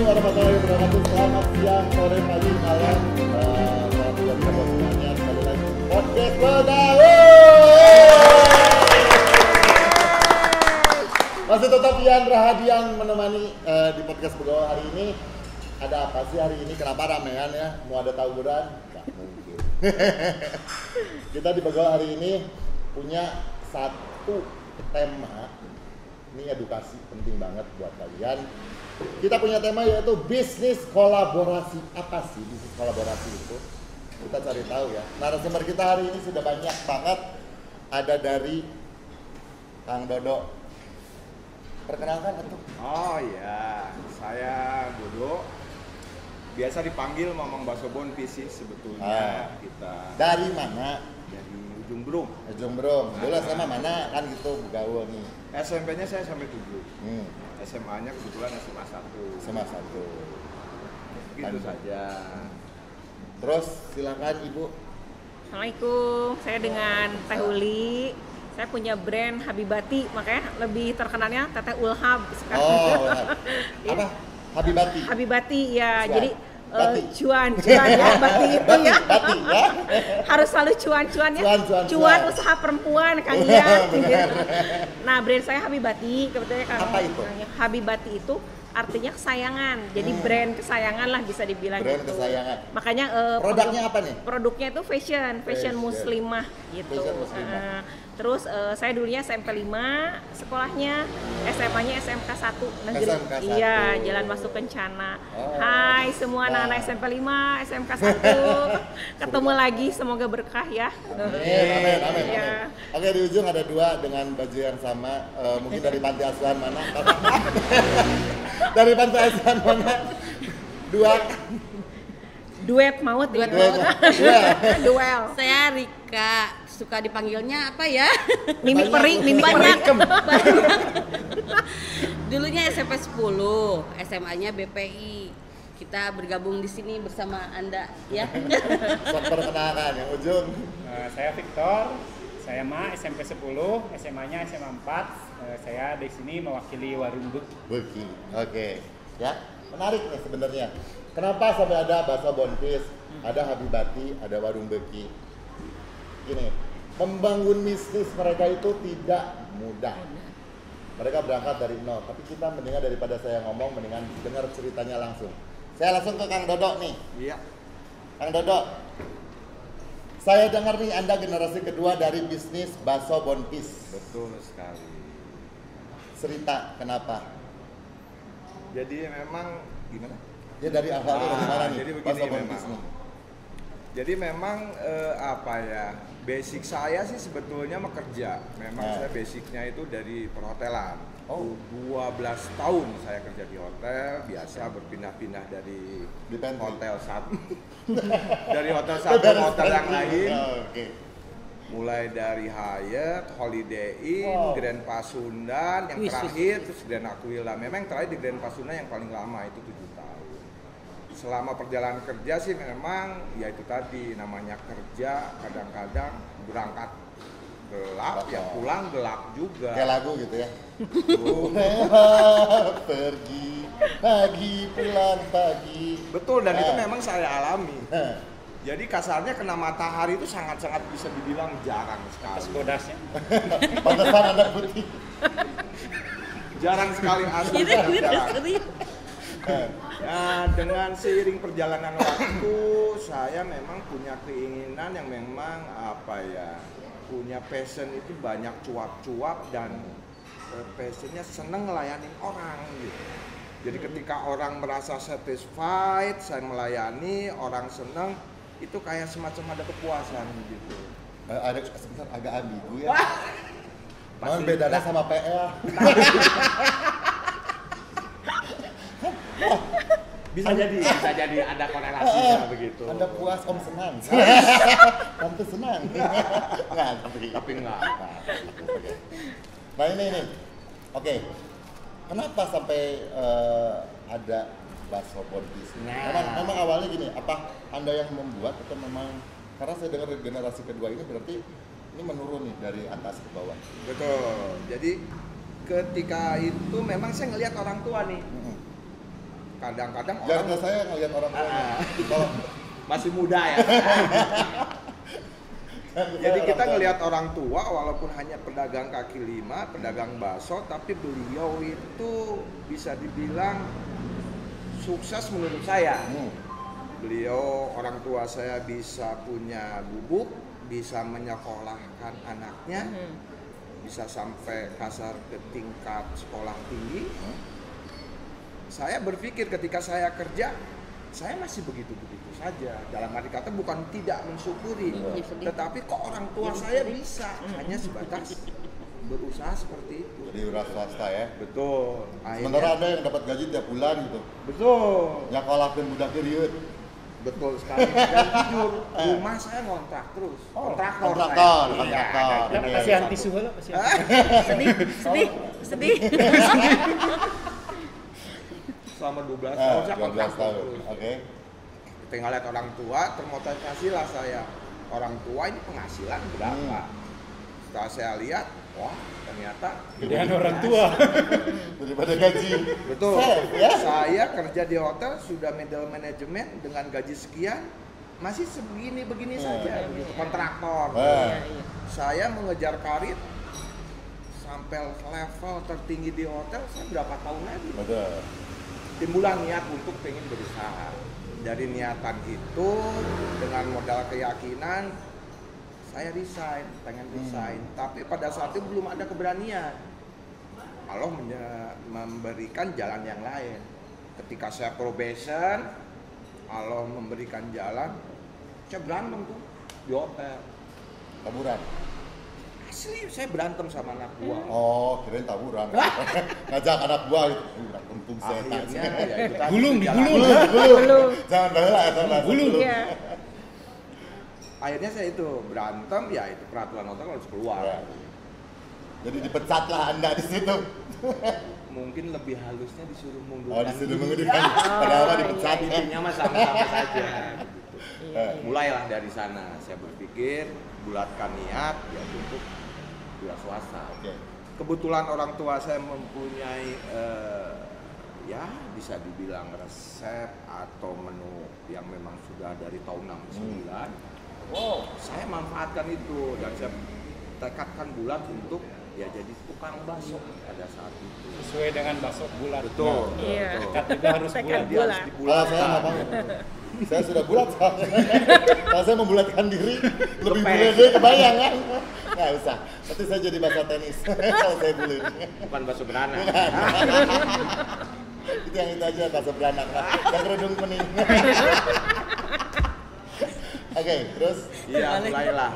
warahmatullahi wabarakatuh. Selamat siang, sore, pagi, malam. Selamat siang buat semuanya. Kembali lagi podcast Begaul. Masih tetap Ian Rahadian menemani di podcast Begaul hari ini. Ada apa sih hari ini? Kenapa ramean ya? Mau ada tawuran? Gak mungkin. Kita di Begaul hari ini punya satu tema. Ini edukasi penting banget buat kalian. Kita punya tema yaitu bisnis kolaborasi. Apa sih bisnis kolaborasi itu? Kita cari tahu ya. Narasumber kita hari ini sudah banyak banget. Ada dari Kang Dodo. Perkenalkan atuh. Oh iya, saya Dodo. Biasa dipanggil Mamang Baso Bonpis sih sebetulnya kita. Dari mana? Dari Ujung Berung. Ujung Berung. Dulu sama mana kan gitu Begaul nih. SMP-nya saya sampai 7. SMA-nya kebetulan SMA 1. SMA 1. Gitu saja. Terus silakan Ibu. Assalamualaikum, saya dengan Teh Uli. Saya punya brand Habibati, makanya lebih terkenalnya Teteh Ulhab sekarang. Oh, apa? Habibati. Habibati ya, Cuan. jadi Bati. cuan ya, bati itu ya. Bati ya. Harus selalu cuan ya. Cuan. Usaha perempuan Kang Ian. Nah, brand saya Habibati, kebetulan Kang. Apa itu? Habibati itu artinya kesayangan. Jadi brand kesayangan lah bisa dibilang Brand gitu. kesayangan. Makanya Produknya apa nih? Produknya itu fashion muslimah gitu. Fashion muslimah. Terus saya dulunya SMP 5 sekolahnya, SMA-nya SMK 1 negeri. SMK 1. Iya, Jalan Masuk Kencana. Oh. Hai semua anak-anak SMP 5, SMK 1. Ketemu lagi, semoga berkah ya. Amin. Iya. Oke, di ujung ada dua dengan baju yang sama. Mungkin dari panti asuhan mana? Dari panti asuhan mana? Dua. Duet maut. Duel. Saya Rika, suka dipanggilnya apa ya? Mimi Peri. Dulunya SMP 10, SMA-nya BPI. Kita bergabung di sini bersama Anda ya. Sok perkenalkan yang ujung. Saya Victor, saya SMP 10, SMA-nya SMA 4. Saya di sini mewakili warung Beki. Oke. Ya, menarik nih sebenarnya. Kenapa sampai ada Baso Bonpis, ada Habibati, ada warung Beki? Gini, membangun bisnis mereka itu tidak mudah. Mereka berangkat dari nol, tapi kita mendingan daripada saya ngomong, mendingan dengar ceritanya langsung. Saya langsung ke Kang Dodo nih. Iya. Kang Dodo, saya dengar nih Anda generasi kedua dari bisnis Baso Bonpis. Betul sekali. Cerita kenapa? Jadi memang gimana? Ya dari awal itu gimana nih? Jadi begini Baso memang. Bonpis nih. Jadi memang apa ya? Basic saya sih sebetulnya bekerja. Memang saya basicnya itu dari perhotelan. Oh. 12 tahun saya kerja di hotel, biasa berpindah-pindah dari Di pantry. hotel satu dari hotel satu ke hotel yang lain. Oke. Mulai dari Hyatt, Holiday Inn, Wow. Grand Pasundan, yang terakhir terus Grand Aquila. Memang yang terakhir di Grand Pasundan yang paling lama itu 7 tahun. Selama perjalanan kerja sih memang ya itu tadi namanya kerja, kadang-kadang berangkat gelap, ya pulang gelap juga. Kayak lagu gitu ya. Pergi pagi pulang pagi. Betul, dan itu Nah. memang saya alami. Jadi kasarnya kena matahari itu sangat-sangat bisa dibilang jarang atas sekali. godasnya. Pantesan Anda putih. Jarang sekali asli. Ya, dengan seiring perjalanan waktu, saya memang punya keinginan yang memang punya passion itu banyak cuap-cuap dan passionnya seneng ngelayanin orang gitu. Jadi ketika orang merasa satisfied, saya melayani, orang seneng, itu kayak semacam ada kepuasan gitu. Ada sebentar agak ambigu ya. Mohon bedanya sama PL. Bisa jadi ada korelasinya begitu. Anda puas Om senang. Tante senang. Nggak, Tapi enggak. Nah ini. Oke. Kenapa sampai ada Baso Bonpis? Nah. Memang awalnya gini, apa Anda yang membuat atau memang karena saya dengar generasi kedua ini berarti ini menurun nih dari atas ke bawah. Betul. Jadi ketika itu memang saya ngelihat orang tua nih. kadang-kadang Jangan orang saya ngeliat orang tua. Kalau masih muda ya. Jadi kita ngelihat orang tua walaupun hanya pedagang kaki lima, pedagang bakso, tapi beliau itu bisa dibilang sukses menurut saya. Beliau, orang tua saya bisa punya gubuk, bisa menyekolahkan anaknya, bisa sampai kasar ke tingkat sekolah tinggi. Saya berpikir ketika saya kerja, saya masih begitu-begitu saja. Dalam arti kata bukan tidak mensyukuri, tetapi kok orang tua saya bisa hanya sebatas berusaha seperti itu. jadi wira swasta ya. Betul. Sementara ada yang dapat gaji tiap bulan gitu. Betul. Nyakolakeun budak rieuh. Betul sekali. Dan jujur, rumah saya ngontrak terus. Kontraktor. Kontraktor. Ya, kasihan tisu heula, kasihan. sedih. Selama 12 tahun saya 12 kontraktor tahun. terus. Oke. Tinggal lihat orang tua, termotivasi lah saya. Orang tua ini penghasilan berapa? Setelah saya lihat, wah ternyata Gedean orang tua. Daripada gaji. betul. Safe, ya? Saya kerja di hotel sudah middle manajemen dengan gaji sekian, masih begini saja. Begitu. Kontraktor. Saya mengejar karir sampai level tertinggi di hotel, saya berapa tahun lagi? Betul. Timbullah niat untuk pengen berusaha. Dari niatan itu dengan modal keyakinan saya pengen resign. Tapi pada saat itu belum ada keberanian. Allah memberikan jalan yang lain. Ketika saya probation, Allah memberikan jalan, saya berantem tuh di hotel. Taburan. Asli saya berantem sama anak buah. Oh, kirain taburan. Ngajak anak buah gitu. Untung saya tak. Akhirnya ya itu tadi Gulung, perjalanan. digulung. Jangan baheula eta bahasa Gulung. Iya. Akhirnya saya itu berantem, ya itu peraturan hotel harus keluar. Ya. Jadi dipecatlah Anda di situ. Mungkin lebih halusnya disuruh Oh, mundurkan. disuruh mengundurkan. Padahal mah dipecat. Intinya mah sama-sama saja. Gitu. Eh, Mulailah dari sana. Saya berpikir bulatkan niat ya untuk wira swasta. Oke. Kebetulan orang tua saya mempunyai ya bisa dibilang resep atau menu yang memang sudah dari tahun 69. Wow, saya manfaatkan itu dan saya tekadkan bulat untuk ya jadi tukang bakso pada saat itu. Sesuai dengan bakso bulat. Betul. Iya. Tekad juga harus Tekad bulat. Dia harus bulat. Kalau saya nggak dibulatkan. mau. Saya sudah bulat soalnya. Kalau saya membulatkan diri, lebih Lepek. bulat deh kebayang kan? Nggak usah. Nanti saya jadi bakso tenis. Kalau saya bulat. Bukan bakso beranak. Itu yang itu aja bakso beranak. Yang kerudung kuning. Oke, terus Iya, mulailah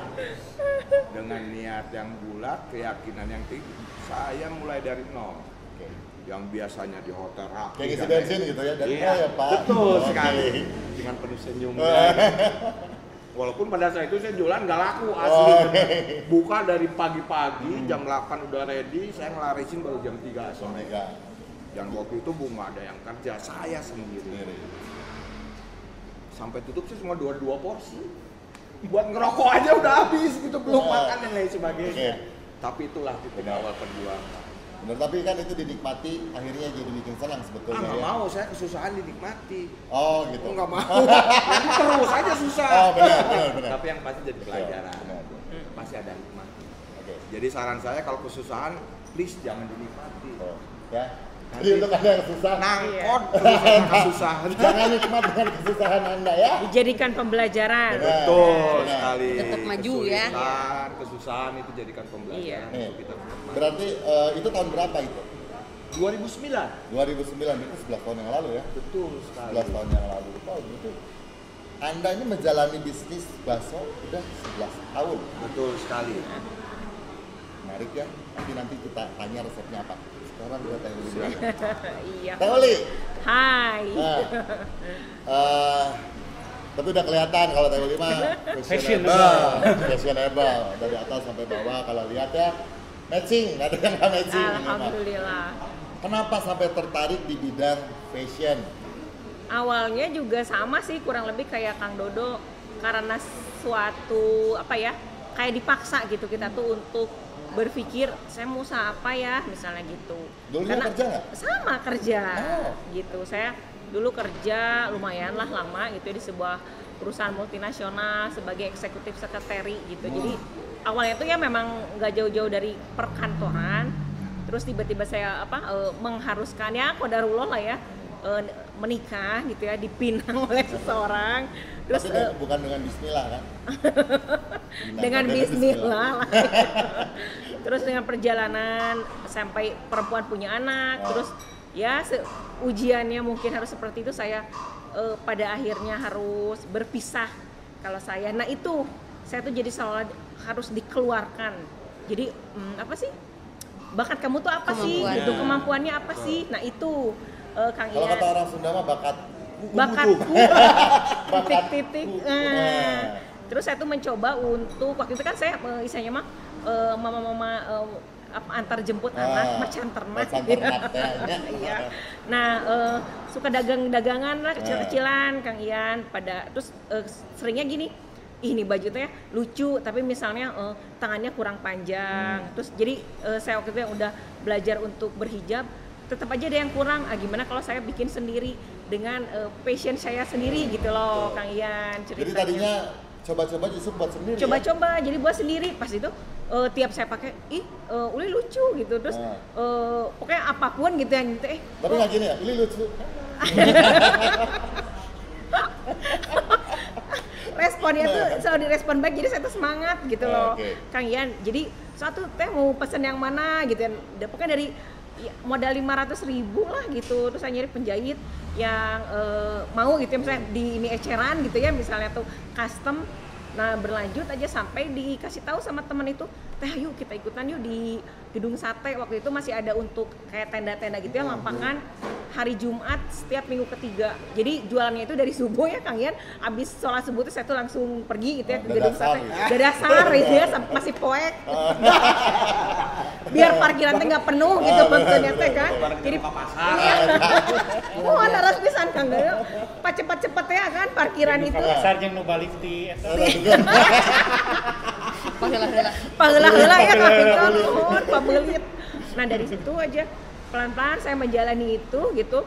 dengan niat yang bulat, keyakinan yang tinggi. Saya mulai dari nol. oke. Yang biasanya di hotel rapi. Kayak ngisi dan- bensin gitu ya, dari Iya, nol ya Pak? Betul Oke. sekali. Dengan penuh senyum. Walaupun pada saat itu saya jualan nggak laku asli. Oh, bener. Buka dari pagi-pagi, jam 8 udah ready, saya ngelarisin baru jam 3 sore. Omega. Dan waktu itu belum ada yang kerja, saya sendiri. Sendiri. Sampai tutup sih cuma 2 porsi. Buat ngerokok aja udah habis gitu, belum makan dan lain sebagainya. Oke. Tapi itulah titik Benar. awal perjuangan. Benar, tapi kan itu dinikmati, akhirnya jadi bikin senang sebetulnya Nggak ya. mau, saya kesusahan dinikmati. Oh gitu. Nggak mau, nanti terus aja susah. Oh benar. Tapi yang pasti jadi pelajaran. Benar. Pasti ada nikmati. Oke. Jadi saran saya kalau kesusahan, please jangan dinikmati. Oh, ya. Jadi untuk Anda yang susah, Nangkot Iya. terus kesusahan. jangan nikmat dengan kesusahan Anda ya. Dijadikan pembelajaran. Benar. Betul Benar. sekali. Tetap maju ya. Kesulitan, kesusahan itu jadikan pembelajaran Iya. untuk kita bersama. Berarti itu tahun berapa itu? 2009. 2009, itu 11 tahun yang lalu ya. Betul sekali. 11 tahun yang lalu. Oh gitu. Anda ini menjalani bisnis bakso udah 11 tahun. Betul sekali. Menarik ya. Nanti kita tanya resepnya apa. Sekarang kita tanya dulu. Iya. Teh Uli. Hai. Nah, tapi udah kelihatan kalau Teh Uli mah fashionable dari atas sampai bawah. Kalau lihat ya matching, nggak ada yang nggak matching. ini mah. Alhamdulillah. Kenapa sampai tertarik di bidang fashion? Awalnya juga sama sih, kurang lebih kayak Kang Dodo, karena suatu apa ya, kayak dipaksa gitu kita tuh untuk berpikir saya mau usaha apa ya misalnya gitu. Dulunya kerja nggak? Sama kerja Oh. gitu. Saya dulu kerja lumayan lah lama gitu ya di sebuah perusahaan multinasional sebagai eksekutif sekretari gitu. Jadi awalnya tuh ya memang nggak jauh-jauh dari perkantoran. Terus tiba-tiba saya mengharuskan ya qadarullah lah ya menikah gitu ya, dipinang oleh seseorang. Terus tapi bukan dengan bismillah kan? dengan bismillah lah. Terus dengan perjalanan sampai perempuan punya anak, terus ya ujiannya mungkin harus seperti itu, saya pada akhirnya harus berpisah kalau saya. Nah itu saya tuh jadi selalu harus dikeluarkan. Jadi apa sih? Bakat kamu tuh apa sih? Gitu, kemampuannya apa sih? Nah itu Kang Ian. Kalau kata orang Sunda mah bakatku titik-titik. Terus saya tuh mencoba untuk waktu itu kan saya istilahnya mah mama-mama antar jemput anak macan ternak. Iya. Nah, suka dagangan lah kecil-kecilan Kang Ian terus seringnya gini. Ini baju teh lucu tapi misalnya tangannya kurang panjang. Terus jadi saya waktu itu yang udah belajar untuk berhijab tetap aja ada yang kurang. Gimana kalau saya bikin sendiri dengan passion saya sendiri gitu loh Kang Ian ceritanya. Jadi tadinya coba-coba justru buat sendiri. Coba-coba jadi buat sendiri. Pas itu tiap saya pakai Uli lucu gitu. Terus pokoknya apapun gitu yang gitu tapi nggak gini ya, Uli lucu. Responnya tuh selalu direspon baik, jadi saya tuh semangat gitu loh Kang Ian. Jadi suatu teh mau pesen yang mana gitu ya, pokoknya dari modal 500.000 lah gitu. Terus saya nyari penjahit yang mau gitu ya, misalnya di ini eceran gitu ya, misalnya tuh custom. Nah berlanjut aja sampai dikasih tahu sama teman itu, teh yuk kita ikutan yuk di gedung sate. Waktu itu masih ada untuk kayak tenda-tenda gitu ya, lapangan hari Jumat setiap minggu ketiga. Jadi jualannya itu dari subuh ya Kang Ian, abis sholat subuh tuh saya tuh langsung pergi gitu ya ke gedung sate. Dadasar gitu ya, masih poek. Biar parkiran teh nggak penuh gitu maksudnya teh kan. Jadi oh naras pisan Kang Ian. Cepet-cepet ya kan parkiran itu. Pasar jeung nu balik di eta. Paheula ya Kang Ian, nuhun pabelit. Nah dari situ aja pelan-pelan saya menjalani itu gitu.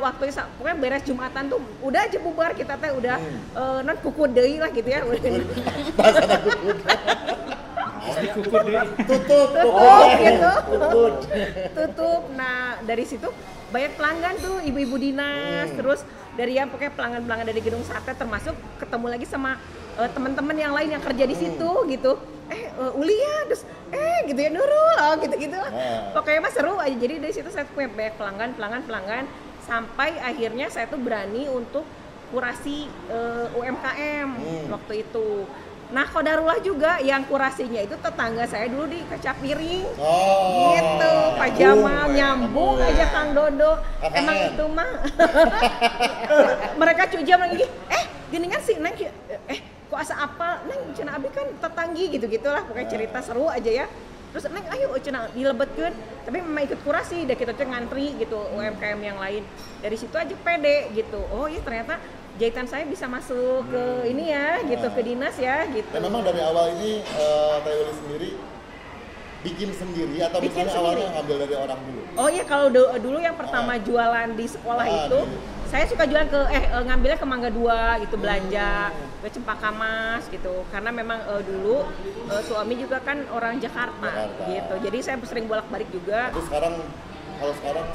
Waktu pokoknya beres Jumatan tuh udah aja bubar kita teh udah non kukud deui lah gitu ya. Bahasa kukud. Kukud deui. Tutup gitu. Tutup. Nah, dari situ banyak pelanggan tuh ibu-ibu dinas, terus dari yang pokoknya pelanggan-pelanggan dari gedung sate, termasuk ketemu lagi sama teman-teman yang lain yang kerja di situ gitu. Uli ya, terus gitu ya Nurul, gitu-gitu lah. Pokoknya mah seru aja. Jadi dari situ saya punya banyak pelanggan sampai akhirnya saya tuh berani untuk kurasi UMKM waktu itu. Nah, qadarullah juga yang kurasinya itu tetangga saya dulu di Kaca Piring. Gitu, Pak Jamal nyambung aja Kang Dodo. Emang itu mah. Mereka cuja lagi, gini kan sih Neng, kok asa apa? Neng, cenah abi kan tetanggi gitu-gitulah, pokoknya cerita seru aja ya. Terus Neng ayo cenah dilebetkeun, tapi memang ikut kurasi, dah kita tuh ngantri gitu UMKM yang lain. Dari situ aja pede gitu. Oh iya ternyata jahitan saya bisa masuk ke ini ya, gitu ke dinas ya, gitu. Dan memang dari awal ini Teh Uli sendiri bikin sendiri atau misalnya awalnya ngambil dari orang dulu? Oh iya, kalau dulu yang pertama jualan di sekolah itu, saya suka jualan ngambilnya ke Mangga 2 gitu, belanja ke Cempaka Mas gitu. Karena memang dulu suami juga kan orang Jakarta gitu. Jadi saya sering bolak-balik juga. Terus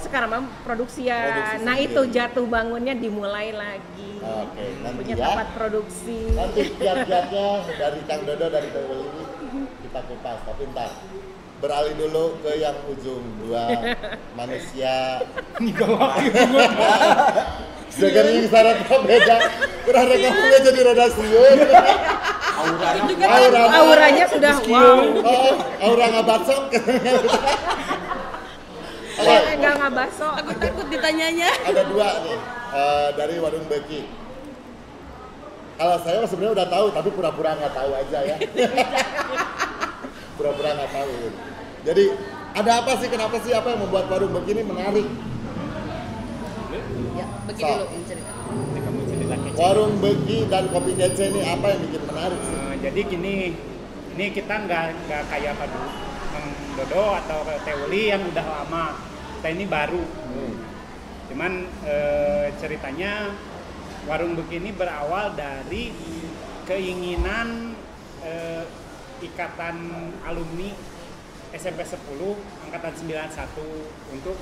sekarang mah produksian. Nah itu jatuh bangunnya dimulai lagi. Punya tempat produksi. Nanti kiat-kiatnya dari Kang Dodo, dari Teh Uli kita kupas. Tapi ntar beralih dulu ke yang ujung, dua manusia. Segera syarat beda. Kurang rekomendasi jadi rada sieun. Auranya sudah wow. Aura ngabatsok. Enggak ngabaso. Aku takut ditanyanya. Ada dua nih dari Warung Beki. Kalau saya sebenarnya udah tahu, tapi pura-pura nggak tahu aja ya. Pura-pura nggak tahu. Jadi ada apa sih? Kenapa sih apa yang membuat Warung Beki ini menarik? Ya, Beki dulu cerita. Warung Beki dan Kopi Kece ini apa yang bikin menarik sih? Jadi gini, ini kita nggak kayak apa dulu. Dodo atau Teh Uli yang udah lama, kita ini baru. Cuman ceritanya warung begini berawal dari keinginan ikatan alumni SMP 10 angkatan 91 untuk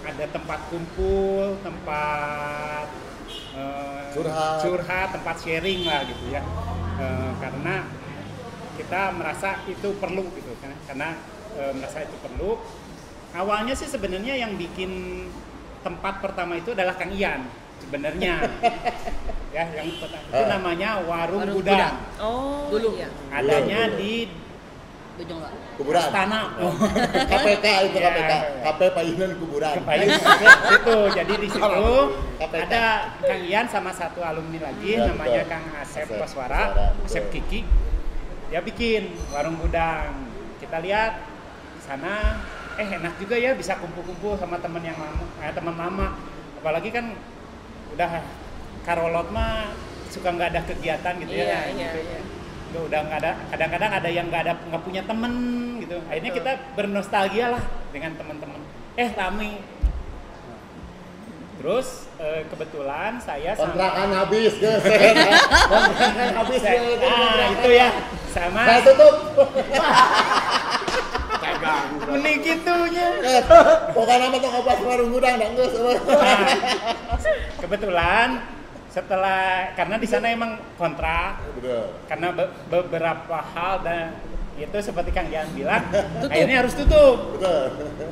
ada tempat kumpul, tempat curhat, tempat sharing lah gitu ya. Karena kita merasa itu perlu gitu kan, karena merasa itu perlu. Awalnya sih sebenarnya yang bikin tempat pertama itu adalah Kang Ian sebenarnya. Ya, yang pertama itu namanya Warung Gudang. Oh, Dulu. iya. Adanya di Bojong nggak? Kuburan. Istana. KPK itu Ya. KPK. KP Payunan Kuburan. Itu. Jadi di situ KPK. ada Kang Ian sama satu alumni lagi Ya, namanya betul. Kang Asep Asep Koswara, betul. Asep Kiki. Dia bikin warung gudang. Kita lihat di sana enak juga ya bisa kumpul-kumpul sama teman yang lama, teman lama. Apalagi kan udah karolot mah suka nggak ada kegiatan gitu ya. Iya. Udah nggak ada, kadang-kadang ada yang nggak punya temen gitu. Akhirnya kita bernostalgia lah dengan teman-teman. Rame. Terus kebetulan saya Kontrakan habis guys. Kontrakan habis. itu ya sama Saya tutup. mending gitunya. Bukan apa tuh ngobrol warung gudang dan geus. Nah, kebetulan setelah karena di sana emang kontrak Betul. karena beberapa hal dan itu seperti Kang Ian bilang akhirnya harus tutup. Betul.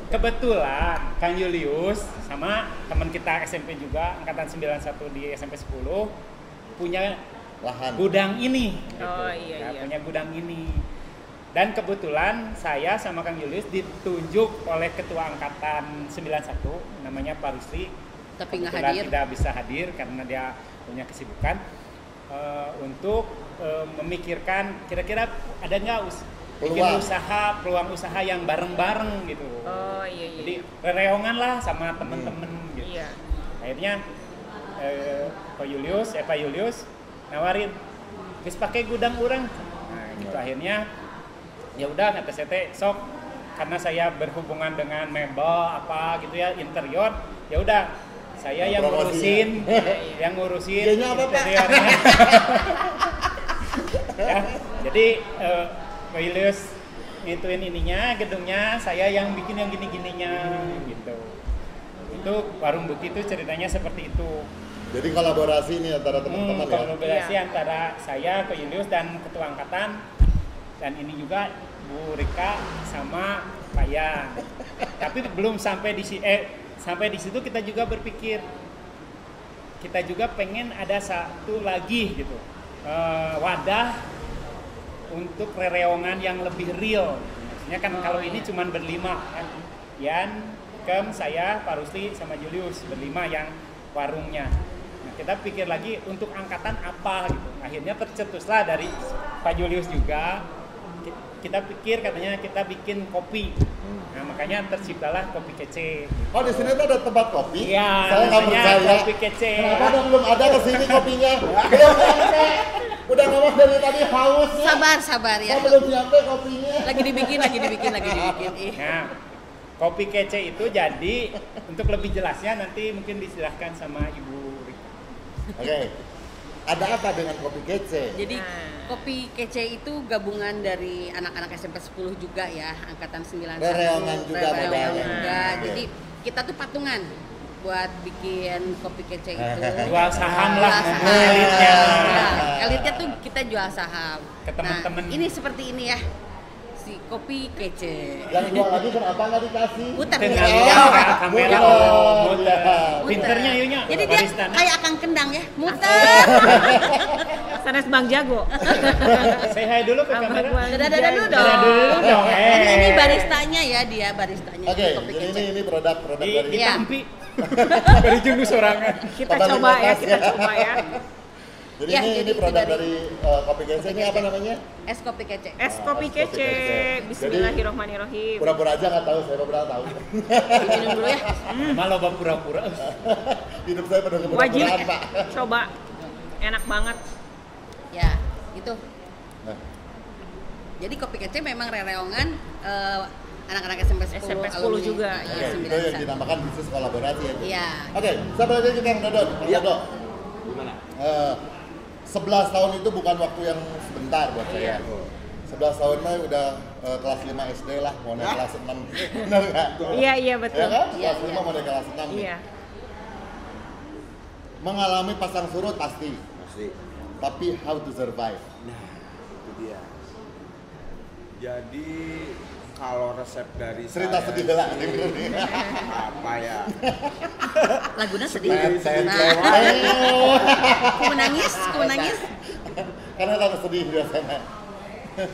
Kebetulan Kang Julius sama teman kita SMP juga angkatan 91 di SMP 10 punya Lahan. gudang ini. Oh, iya. Punya gudang ini. Dan kebetulan saya sama Kang Julius ditunjuk oleh ketua angkatan 91 namanya Pak Rusli. Tapi nggak Kebetulan hadir. tidak bisa hadir karena dia punya kesibukan untuk memikirkan kira-kira ada nggak bikin peluang usaha yang bareng-bareng gitu. Oh, iya. Jadi rereongan lah sama temen-temen gitu. Iya. Akhirnya Pak Julius nawarin geus pakai gudang urang. Nah, gitu akhirnya ya udah kata saya teh sok karena saya berhubungan dengan mebel apa gitu ya interior, ya udah saya yang ngurusin Idenya apa, Pak? interiornya. Ya, jadi Pak Julius ngituin ininya, gedungnya, saya yang bikin yang gini-gininya gitu. Itu warung Buki itu ceritanya seperti itu. Jadi kolaborasi ini antara teman-teman ya. Kolaborasi Iya. antara saya, Pak Julius dan ketua angkatan, dan ini juga Bu Rika sama Pak Yan. Tapi belum sampai sampai di situ kita juga berpikir kita juga pengen ada satu lagi gitu wadah untuk rereongan yang lebih real. Maksudnya kan kalau ini cuman berlima kan, Yan, Kem, saya, Pak Rusli sama Julius berlima yang warungnya. Nah, kita pikir lagi untuk angkatan apa gitu. Akhirnya tercetuslah dari Pak Julius juga. Kita pikir katanya kita bikin kopi. Nah, makanya terciptalah Kopi Kece. Oh, di sini tuh ada tempat kopi. Iya, Saya nggak namanya percaya. Kopi Kece. Kenapa ada belum ada kesini kopinya? Belum nyampe. Udah ngomong dari tadi haus ya. Sabar ya. Kok belum nyampe kopinya? Lagi dibikin. Ih. Nah, Kopi Kece itu jadi untuk lebih jelasnya nanti mungkin disilahkan sama Ibu Rika. Oke. Ada apa dengan kopi kece? Jadi Kopi Kece itu gabungan dari anak-anak SMP 10 juga ya, angkatan 91. Rereongan juga Rereongan modalnya. juga. Oke. Jadi kita tuh patungan buat bikin Kopi Kece itu. Jual saham lah, Jual saham. elitnya. Ya, elitnya tuh kita jual saham. Ke temen-temen. Nah, ini seperti ini ya, si Kopi Kece. Yang jual lagi kenapa nggak dikasih? Putar Dengan nih. kamera Oh, muter. iya. Pinternya yunya. Jadi dia baristanya. kayak akang kendang ya, muter. Sanes Bang Jago. Say hi dulu ke Sama kamera. gua. Dadah dulu dong. Dadah dulu dong. Ini baristanya ya, dia baristanya Oke, di Kopi jadi Kece. ini produk-produk Di dari Iya. Tampi. Dari Jumbo sorangan. Kita Total coba ya, lepas kita ya. coba ya. Jadi Ya, ini jadi itu produk dari dari kopi kece ini apa namanya? Es Kopi Kece. Es kopi Kopi kece. kece. Bismillahirrahmanirrahim. Pura-pura aja nggak tahu, saya pura tahu. Diminum dulu ya. Malah loba pura-pura. Hidup saya penuh Wajib kepura-puraan, Pak. coba. Enak banget. Ya, itu. Nah, Jadi Kopi Kece memang rereongan anak-anak SMP 10, SMP 10 alumni. juga, Iya, Oke, itu 9 yang dinamakan bisnis kolaborasi ya. Iya. Oke, saya balik lagi ke Kang Dodon. Kang Iya. Dodon, Gimana? 11 tahun itu bukan waktu yang sebentar buat saya. Iya. 11 tahun mah udah kelas 5 SD lah, mau naik kelas 6. Benar nggak? Iya betul. Ya kan? Iya, Kelas 5 iya. mau naik kelas 6 nih. Iya. Mengalami pasang surut pasti, Masih. tapi how to survive? Nah, itu dia. Jadi kalau resep dari Cerita saya sedih lah. sih, apa ya? Lagunya sedih. Saya Nah, aku menangis. Karena lagu sedih biasanya.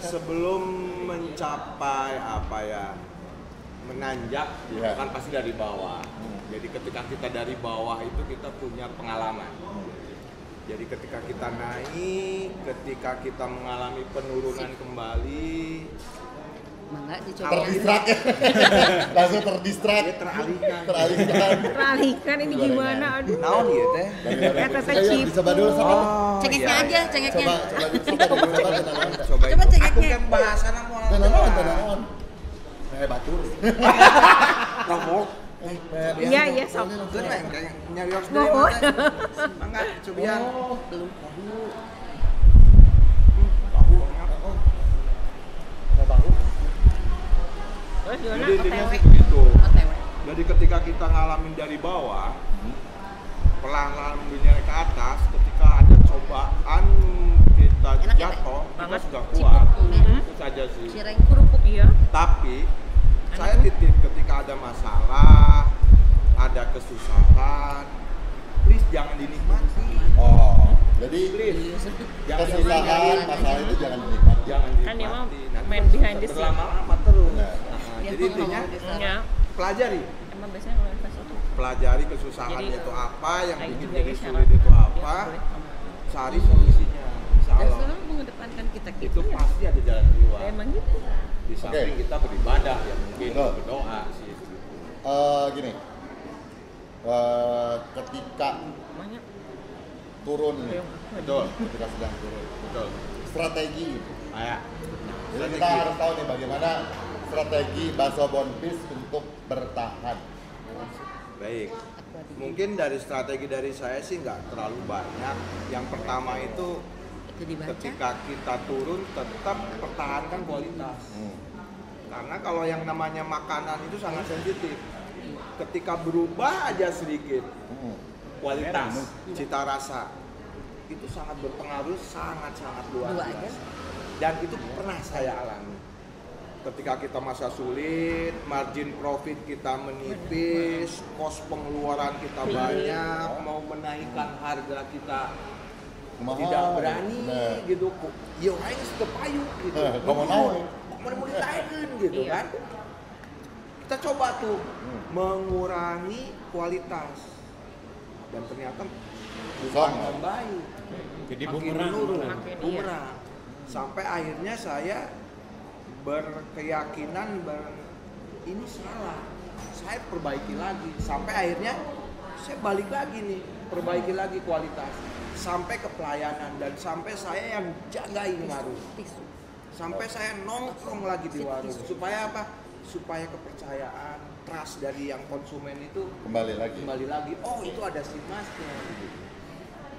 Sebelum mencapai apa ya? Menanjak, Iya. kan pasti dari bawah. Jadi ketika kita dari bawah itu kita punya pengalaman. Jadi ketika kita naik, ketika kita mengalami penurunan kembali, Mangga dicoba. Terdistrak ya. Langsung terdistrak. dia teralihkan. Teralihkan ini gimana? Aduh. Naon ya teh? Ya, Tete Ayo, Cipu. dicoba dulu sama. Cengeknya iya, aja, iya. cengeknya. Coba. Coba cengeknya. Aku kan bahasana mau. Tenang. Batur. Rokok. Iya sok. Kan kayak nyari harus Mohon. Mangga cobian. Belum. Terus gimana? Jadi intinya OTW. sih begitu. OTW. Jadi ketika kita ngalamin dari bawah, pelan-pelan menjadi ke atas, ketika ada cobaan kita Enak ya, jatuh, kita Banget. sudah kuat. Ciput. Itu saja sih. Cireng kerupuk. Iya. Tapi saya titip ketika ada masalah, ada kesusahan, please jangan dinikmati. Oh, jadi Please. Jangan kesusahan, masalah itu jangan dinikmati. Jangan Kan dia mau dinikmati. Nanti main bisa behind the scene. berlama-lama terus. Nah. Nah, Dia jadi mau intinya ngomong di sana. Ya. pelajari. Emang biasanya kalau investasi itu Pelajari kesusahannya Jadi, itu apa, yang kayak bikin juga jadi ada sulit syarat. itu Dia apa, boleh. cari solusinya. Insya Dan Allah. selalu mengedepankan kita Itu gitu. pasti ada jalan keluar. Emang gitu. Di samping kita beribadah, ya mungkin Betul. berdoa sih. Gitu. Gini, ketika Banyak. turun nih, Betul, ketika sedang turun, betul. strategi. Ayah. Jadi kita harus tahu nih bagaimana strategi Baso Bonfils untuk bertahan. Baik. Mungkin dari strategi dari saya sih nggak terlalu banyak. Yang pertama itu Itu dibaca. ketika kita turun tetap pertahankan kualitas. Karena kalau yang namanya makanan itu sangat sensitif. Ketika berubah aja sedikit kualitas, cita rasa itu sangat berpengaruh, sangat luar Dua aja. biasa. Dan itu pernah saya alami. Ketika kita masa sulit, margin profit kita menipis, kos pengeluaran kita banyak, mau menaikkan harga kita Mahal. tidak berani Nah. gitu. Yo aing suka payu gitu. Komo naon? Kok mau ditaikkeun gitu Iya. kan. Kita coba tuh mengurangi kualitas. Dan ternyata bukan Sama. membaik. Jadi Makin bumerang. menurun, Makin, iya. bumerang. Sampai akhirnya saya berkeyakinan ini salah, saya perbaiki lagi. Sampai akhirnya saya balik lagi nih, perbaiki lagi kualitas. Sampai ke pelayanan dan sampai saya yang jagain warung. Sampai saya nongkrong lagi di warung. Supaya apa? Supaya kepercayaan, trust dari yang konsumen itu Kembali lagi. Oh itu ada si masnya.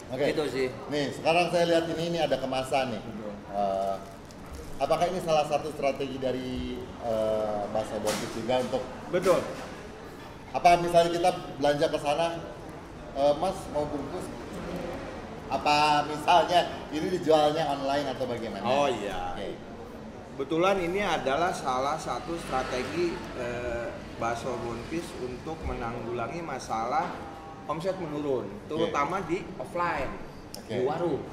Oke. Itu sih. Nih, sekarang saya lihat ini ada kemasan nih. Apakah ini salah satu strategi dari Baso Bonfils juga untuk Betul. apa misalnya kita belanja ke sana, Mas mau bungkus? Apa misalnya ini dijualnya online atau bagaimana? Oh iya. Oke. Kebetulan ini adalah salah satu strategi Baso Bonfils untuk menanggulangi masalah omset menurun, terutama di offline, di warung.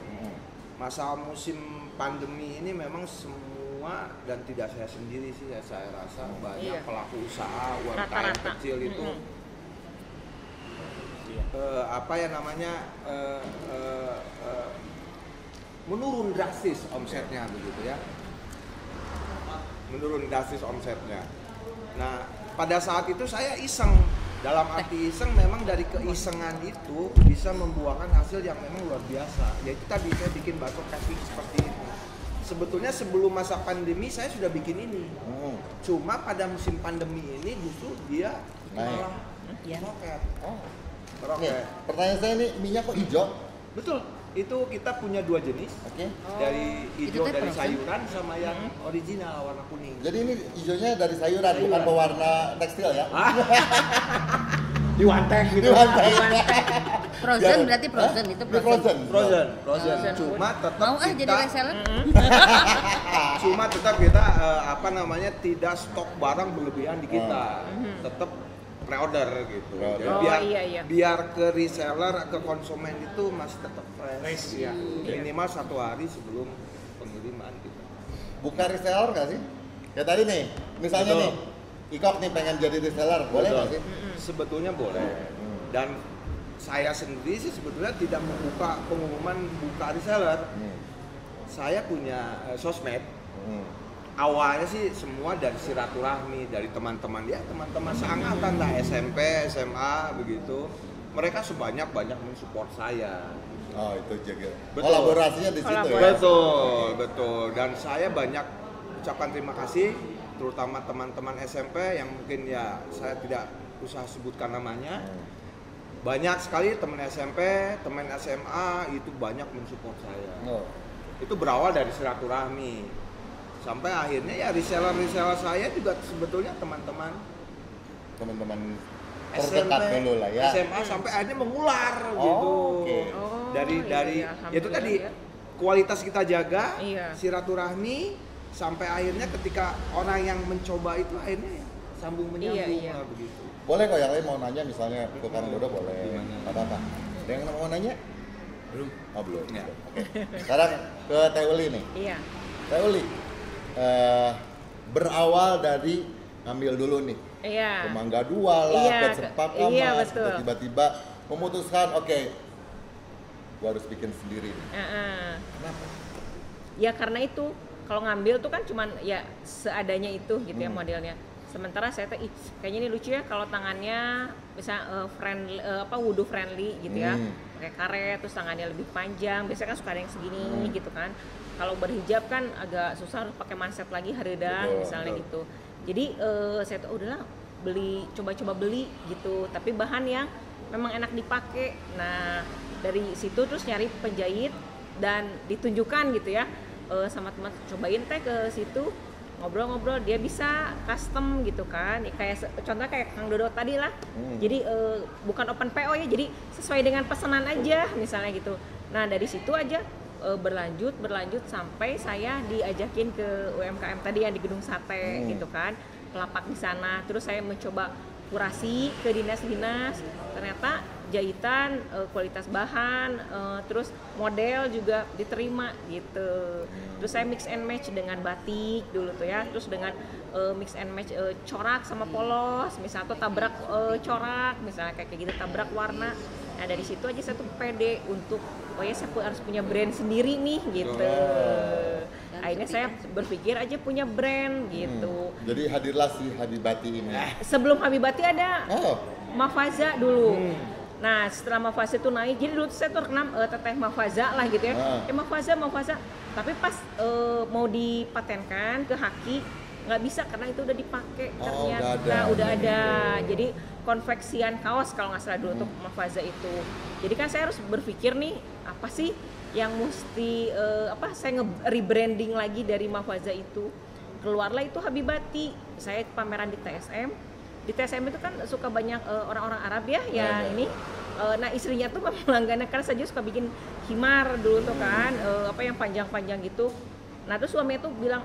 Masa musim pandemi ini memang semua dan tidak saya sendiri sih, saya rasa banyak Iya. pelaku usaha UMKM Rata-rata. kecil itu apa ya namanya menurun drastis omsetnya begitu ya. Menurun drastis omsetnya. Nah, pada saat itu saya iseng. Dalam arti iseng memang dari keisengan itu bisa membuahkan hasil yang memang luar biasa. Yaitu tadi saya bikin bakso kaki seperti ini. Sebetulnya sebelum masa pandemi saya sudah bikin ini. Cuma pada musim pandemi ini justru dia Naik. malah Iya. roket. Oh. Nih, Roket. pertanyaan saya ini minyak kok hijau? Betul. Itu kita punya 2 jenis. Oke. Dari Itu hijau teh dari frozen. sayuran sama yang original warna kuning. Jadi ini hijaunya dari sayuran, bukan Sayuran. pewarna tekstil ya? Diwantek gitu. Diwantek. Frozen Jangan. berarti frozen Hah? itu Ini frozen. Frozen. Frozen. Cuma tetap Mau kita jadi reseller? cuma tetap kita tidak stok barang berlebihan di kita. Tetap pre-order gitu. Pre-order. Jadi Oh, biar iya. biar ke reseller, ke konsumen itu masih tetap fresh. Fresh, Ya. iya. Minimal 1 hari sebelum pengiriman gitu. Bukan reseller nggak sih? Ya tadi nih, misalnya Betul. nih, Ikok nih pengen jadi reseller, boleh nggak sih? Sebetulnya boleh. Dan saya sendiri sih sebetulnya tidak membuka pengumuman buka reseller. Saya punya sosmed. Awalnya sih semua dari silaturahmi, dari teman-teman seangkatan lah, SMP, SMA begitu. Mereka sebanyak-banyak mensupport saya. Oh itu juga. Betul. Kolaborasinya di situ ya? Betul. Dan saya banyak ucapkan terima kasih, terutama teman-teman SMP yang mungkin ya saya tidak usah sebutkan namanya. Banyak sekali teman SMP, teman SMA itu banyak mensupport saya. Oh. Itu berawal dari silaturahmi. Sampai akhirnya ya reseller saya juga sebetulnya teman-teman Teman-teman terdekat dulu lah ya. SMA sampai akhirnya mengular Oh, gitu. oke. Dari iya, itu tadi alhamdulillah, ya. kualitas kita jaga, Iya. silaturahmi sampai akhirnya ketika orang yang mencoba itu akhirnya ya sambung menyambung Iya. lah begitu. Boleh kok yang lain mau nanya misalnya ke Kang Dodo boleh. Gimana? Nggak apa-apa. Ada yang mau nanya? Belum. Oh belum. Ya. Oke. Sekarang ke Teh Uli nih. Iya. Teh Uli, berawal dari ngambil dulu nih. Iya. Ke Mangga 2 lah, Iya, ke Cempaka iya, Mas, betul. tiba-tiba memutuskan oke, gua harus bikin sendiri nih. Kenapa? Ya karena itu kalau ngambil tuh kan cuman ya seadanya itu gitu ya modelnya. Sementara saya tuh kayaknya ini lucu ya kalau tangannya bisa friendly wudhu friendly gitu ya. Pakai karet terus tangannya lebih panjang. Biasanya kan suka ada yang segini gitu kan. Kalau berhijab kan agak susah harus pakai manset lagi hareudang Betul, misalnya betul. gitu. Jadi saya tuh udahlah coba-coba beli gitu. Tapi bahan yang memang enak dipakai. Nah, dari situ terus nyari penjahit dan ditunjukkan gitu ya sama teman, cobain teh ke situ ngobrol-ngobrol, dia bisa custom gitu kan ya, contohnya kayak Kang Dodo tadi lah. Jadi bukan open PO ya, jadi sesuai dengan pesanan aja misalnya gitu. Nah dari situ aja berlanjut sampai saya diajakin ke UMKM tadi yang di Gedung Sate gitu kan, pelapak di sana. Terus saya mencoba kurasi ke dinas-dinas, ternyata jahitan, kualitas bahan, terus model juga diterima gitu. Terus saya mix and match dengan batik dulu tuh ya, terus dengan mix and match corak sama polos, misalnya tuh tabrak corak, misalnya kayak gitu tabrak warna. Nah dari situ aja saya tuh pede untuk saya harus punya brand sendiri nih gitu. Akhirnya saya berpikir aja punya brand gitu. Jadi hadirlah si Habibati ini. Sebelum Habibati ada Oh, Mafaza dulu. Nah setelah Mafaza itu naik, jadi dulu saya terkenal teteh Mafaza lah gitu ya. Mafaza. Tapi pas mau dipatenkan ke Haki nggak bisa karena itu udah dipakai ternyata udah ada. Jadi konveksian kaos kalau nggak salah dulu untuk Mafaza itu. Jadi kan saya harus berpikir nih apa sih yang mesti saya rebranding lagi dari Mafaza itu. Keluarlah itu Habibati. Saya pameran di TSM. Di TSM itu kan suka banyak orang-orang Arab ya yang ini. Nah istrinya tuh langganan karena saja suka bikin himar dulu tuh kan, yang panjang-panjang gitu. Nah terus suaminya tuh bilang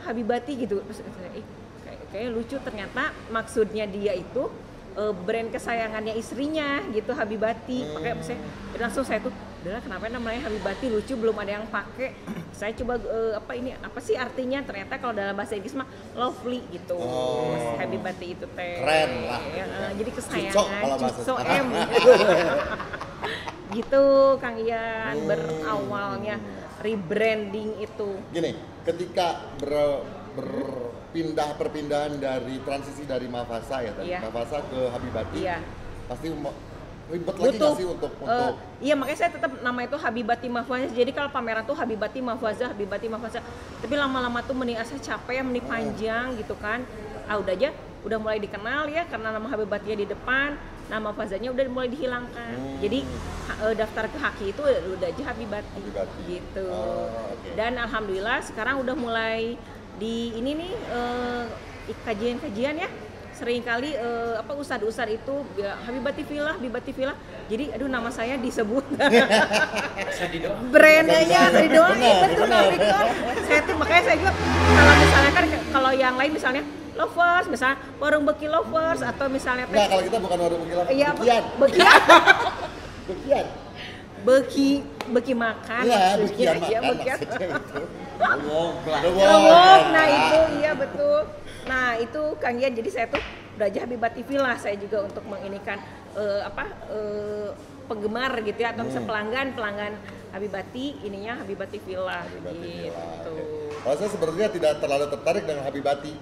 Habibati gitu. Terus kayaknya lucu, ternyata maksudnya dia itu brand kesayangannya istrinya gitu, Habibati. Pakai langsung saya tuh, udahlah kenapa namanya Habibati, lucu, belum ada yang pakai. Saya coba apa sih artinya? Ternyata kalau dalam bahasa Inggris mah lovely gitu. Habibati itu teh keren lah. Jadi kesayangan Cucok kalau bahasa Cucok sekarang. gitu Kang Ian berawalnya rebranding itu. Gini, ketika perpindahan dari transisi dari Mafasa ya tadi, Iya. Mafasa ke Habibati, Iya. pasti Ribet lagi nggak sih untuk iya, makanya saya tetap nama itu Habibati Mahfuazah. Jadi kalau pameran tuh Habibati Mahfuazah. Tapi lama-lama tuh mending asa capek, mending panjang gitu kan. Udah aja, udah mulai dikenal ya karena nama Habibatinya di depan, nama Mahfuazahnya udah mulai dihilangkan. Jadi daftar ke Haki itu udah aja Habibati. Gitu. Okay. Dan alhamdulillah sekarang udah mulai di ini nih kajian-kajian ya. Seringkali ustad-ustad itu Habibati Villa. Jadi aduh nama saya disebut. Brandnya Ridwan, betul Kak Victor. Saya tuh makanya saya juga kalau misalnya kan kalau yang lain misalnya Lovers, misalnya warung Beki Lovers atau misalnya Enggak, kalau kita bukan warung Beki Lovers. Iya, Bekian. Beki makan. Iya, maksudnya Bekian makan Bekian. maksudnya itu. Lewok, nah itu iya betul. Nah itu Kang Gian, jadi saya tuh udah aja Habibati Villa saya juga untuk menginikan penggemar gitu ya atau misalnya pelanggan Habibati, ininya Habibati Villa gitu. Okay. Kalau saya sebenarnya tidak terlalu tertarik dengan Habibati.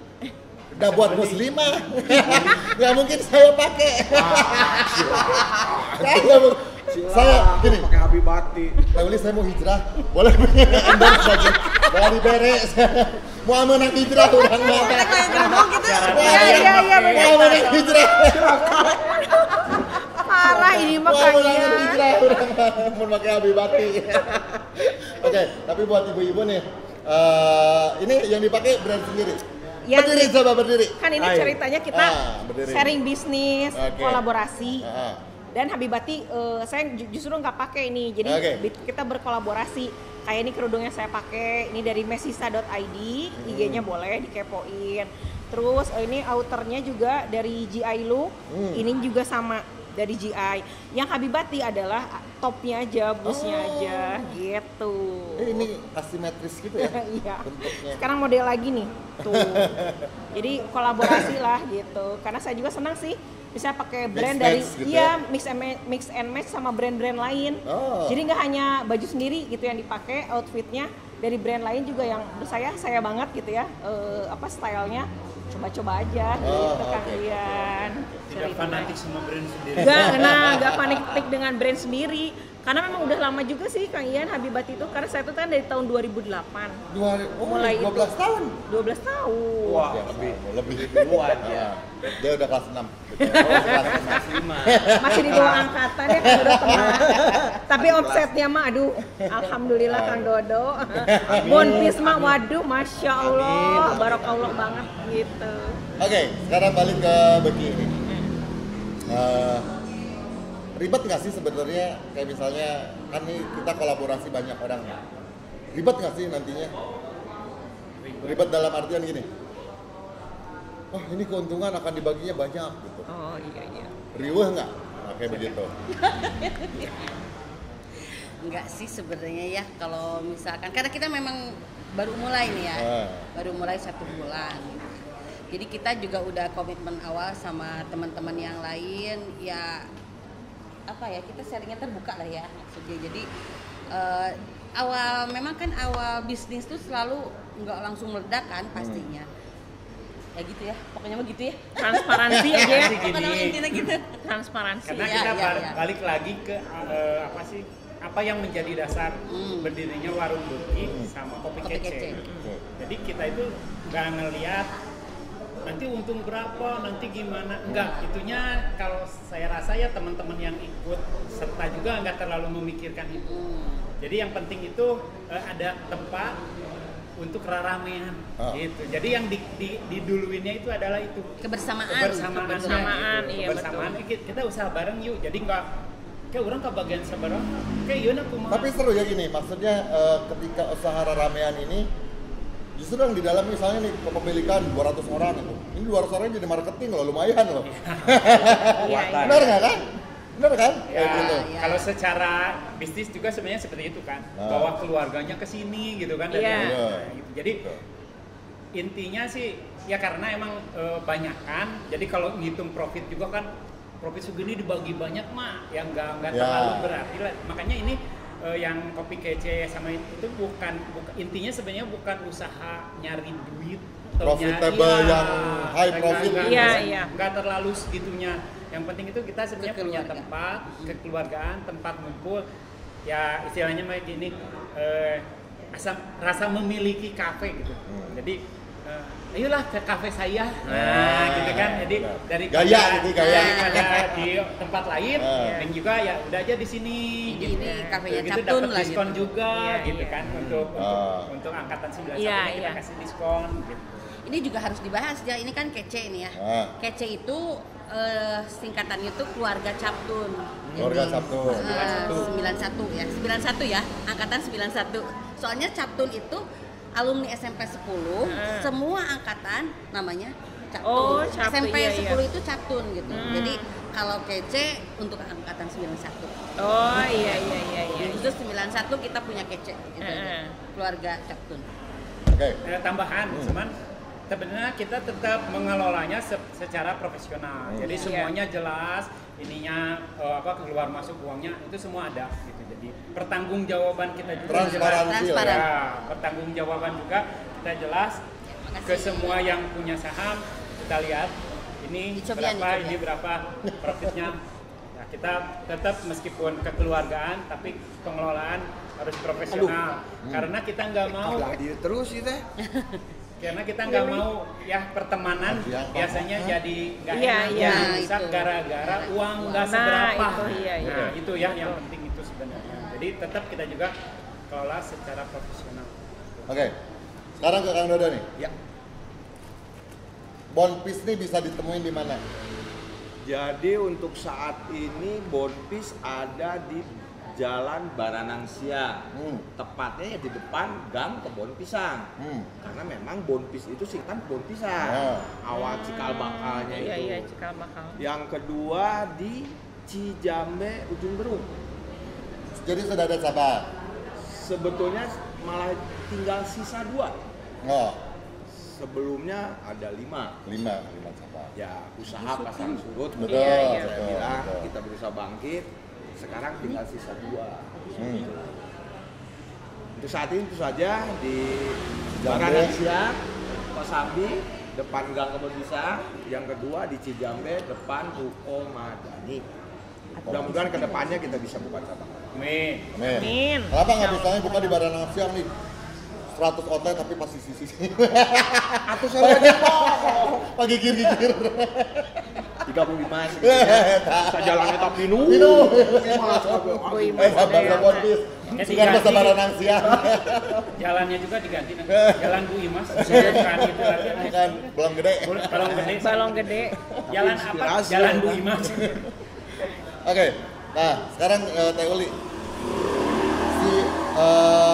Udah buat muslimah. Nggak mungkin saya pakai. Saya gini, pakai Habibati. Tahu saya mau hijrah, boleh endorse lagi. Dari beres. Mau menang hijrah orang mata. Iya benar. Mau menang hijrah. Parah ini mah Mau menang kayaknya. hijrah orang mau pakai Habibati. Oke, tapi buat ibu-ibu nih, ini yang dipakai brand sendiri. Ya, Berdiri, coba berdiri. Kan ini ceritanya kita berdiri. sharing bisnis, Oke. kolaborasi. Ah. Dan Habibati saya justru nggak pakai ini, jadi kita berkolaborasi. Kayak ini kerudungnya saya pakai, ini dari mesisa.id, IG-nya boleh dikepoin. Terus ini outernya juga dari GI Look, ini juga sama dari GI. Yang Habibati adalah topnya aja, busnya aja, gitu. Ini asimetris gitu ya? Iya. Bentuknya. Sekarang model lagi nih, tuh. Jadi kolaborasi lah gitu. Karena saya juga senang sih bisa pakai brand dari gitu mix and match sama brand-brand lain. Jadi nggak hanya baju sendiri gitu yang dipakai, outfitnya dari brand lain juga yang menurut saya banget gitu ya. Stylenya coba-coba aja gitu Kang Rian. Tidak fanatik sama brand sendiri. Nggak fanatik dengan brand sendiri. Karena memang udah lama juga sih Kang Ian Habibati itu, karena saya tuh kan dari tahun 2008. Mulai 12 tahun. 12 tahun. Wah, lebih duluan ya. Dia udah kelas 6. Masih di bawah angkatan ya kan udah teman. Tapi omsetnya mah aduh, alhamdulillah Kang Dodo. Bonpis mah waduh, masya Allah, barokallah banget gitu. Oke, sekarang balik ke Beki ini. Ribet nggak sih sebenarnya, kayak misalnya kan nih kita kolaborasi banyak orang. Ribet nggak sih nantinya? Ribet dalam artian gini. Oh, ini keuntungan akan dibaginya banyak gitu. Oh iya. Riweh nggak? Nah, kayak begitu. Enggak sih sebenarnya ya, kalau misalkan karena kita memang baru mulai nih ya, baru mulai 1 bulan. Jadi kita juga udah komitmen awal sama teman-teman yang lain ya, kita sharingnya terbuka lah ya maksudnya. Jadi memang kan awal bisnis tuh selalu nggak langsung meledak kan pastinya. Ya gitu ya, pokoknya mah gitu ya. Transparansi aja ya. Pokoknya intinya gitu. Transparansi. Karena kita balik lagi ke apa yang menjadi dasar berdirinya warung Beki sama kopi kece. Jadi kita itu nggak ngelihat nanti untung berapa, nanti gimana, enggak. Itunya kalau saya rasa ya teman-teman yang ikut serta juga nggak terlalu memikirkan itu. Jadi yang penting itu ada tempat untuk ramean gitu. Jadi yang diduluinnya itu adalah itu kebersamaan, iya, kebersamaan. Kita usaha bareng yuk. Jadi nggak kayak orang kebagian sebarang kayak yuna kumaha. Tapi seru ya gini, maksudnya ketika usaha ramean ini justru yang di dalam misalnya nih kepemilikan 200 orang itu. Ini 200 orang jadi marketing loh, lumayan loh. Benar nggak kan? Benar kan? Ya, gitu. Kalau secara bisnis juga sebenarnya seperti itu kan. Bawa keluarganya ke sini gitu kan. Gitu. Jadi intinya sih ya karena emang banyak kan. Jadi kalau ngitung profit juga kan, profit segini dibagi banyak mah yang nggak terlalu berarti lah. Makanya ini yang kopi kece sama itu bukan intinya sebenarnya bukan usaha nyari duit profitable yang high profit. Iya. Nggak terlalu segitunya. Yang penting itu kita sebenarnya punya Kekeluargaan. tempat, kekeluargaan, tempat ngumpul. Ya istilahnya kayak gini, rasa memiliki kafe gitu. Jadi ayolah ke kafe saya, gitu kan. Jadi Gaya gitu, gaya. daripada di tempat lain, dan juga ya udah aja di sini. Ini kafenya gitu Captun dapat lah diskon gitu. juga, Iya, gitu iya. kan untuk angkatan 91 Iya, kita iya. kasih diskon. Gitu. Ini juga harus dibahas ya. Ini kan kece ini ya. Kece itu singkatannya itu keluarga Captun. Keluarga Captun. 91 ya. 91 ya. Angkatan 91. Soalnya Captun itu alumni SMP 10, semua angkatan namanya Captun. Oh, Captun, SMP iya, 10 itu Captun gitu. Jadi kalau kece untuk angkatan 91. Oh iya. Itu 91 kita punya kece gitu aja. Keluarga Captun. Oke. Tambahan, cuman sebenarnya kita tetap mengelolanya secara profesional. Jadi semuanya jelas, ininya keluar masuk uangnya itu semua ada gitu. Jadi pertanggungjawaban kita juga Transparansi jelas. lah ya. Ya, pertanggungjawaban juga kita jelas ke semua yang punya saham. Kita lihat ini Dicobian, berapa, dicobian. ini berapa profitnya. Nah, kita tetap meskipun kekeluargaan tapi pengelolaan harus profesional. Karena kita nggak mau Dia terus itu. karena kita nggak mau ya pertemanan biasanya jadi nggak Iya, enak, iya. jadi rusak Itu. gara-gara uang nggak Nah, seberapa. itu, iya. Nah, itu ya yang penting itu sebenarnya. Jadi tetap kita juga kelola secara profesional. Oke. Sekarang ke Kang Dodo nih. Ya. Bonpis nih bisa ditemuin di mana? Jadi untuk saat ini Bonpis ada di Jalan Baranangsia, tepatnya ya di depan Gang Kebon Pisang. Karena memang Bonpis itu singkatan Kebon Pisang, awal cikal bakalnya itu. Iya, cikal bakal. Yang kedua di Cijambe Ujung Berung. Jadi sudah ada cabang. Sebetulnya malah tinggal sisa 2. Oh, Sebelumnya ada 5. 5 cabang. Ya usaha pasang surut. Betul, Iya, Saya betul, bilang betul. kita berusaha bangkit. Sekarang tinggal sisa 2. Untuk saat ini itu saja di Baranangsia, Kosambi, depan Gang Kebon Pisang. Yang kedua di Cijambe, depan Ruko Madani. Mudah-mudahan kedepannya kita bisa buka cabang. Amin. Amin. Kenapa nggak misalnya buka di Baranangsia nih? 100 outlet tapi pasti sisi. Atau saya aja Pagi gigir. 35 sih. Saya jalannya tapi nu. Sabar Bonpis. Sudah bahasa Baranangsia. Jalannya juga diganti nanti. Jalan Bu Imas. Bukan itu lagi. Bukan belum gede. Balong gede. Jalan apa? Inspirasi. Jalan Bu Imas. Oke. Nah, sekarang Teh Uli. Si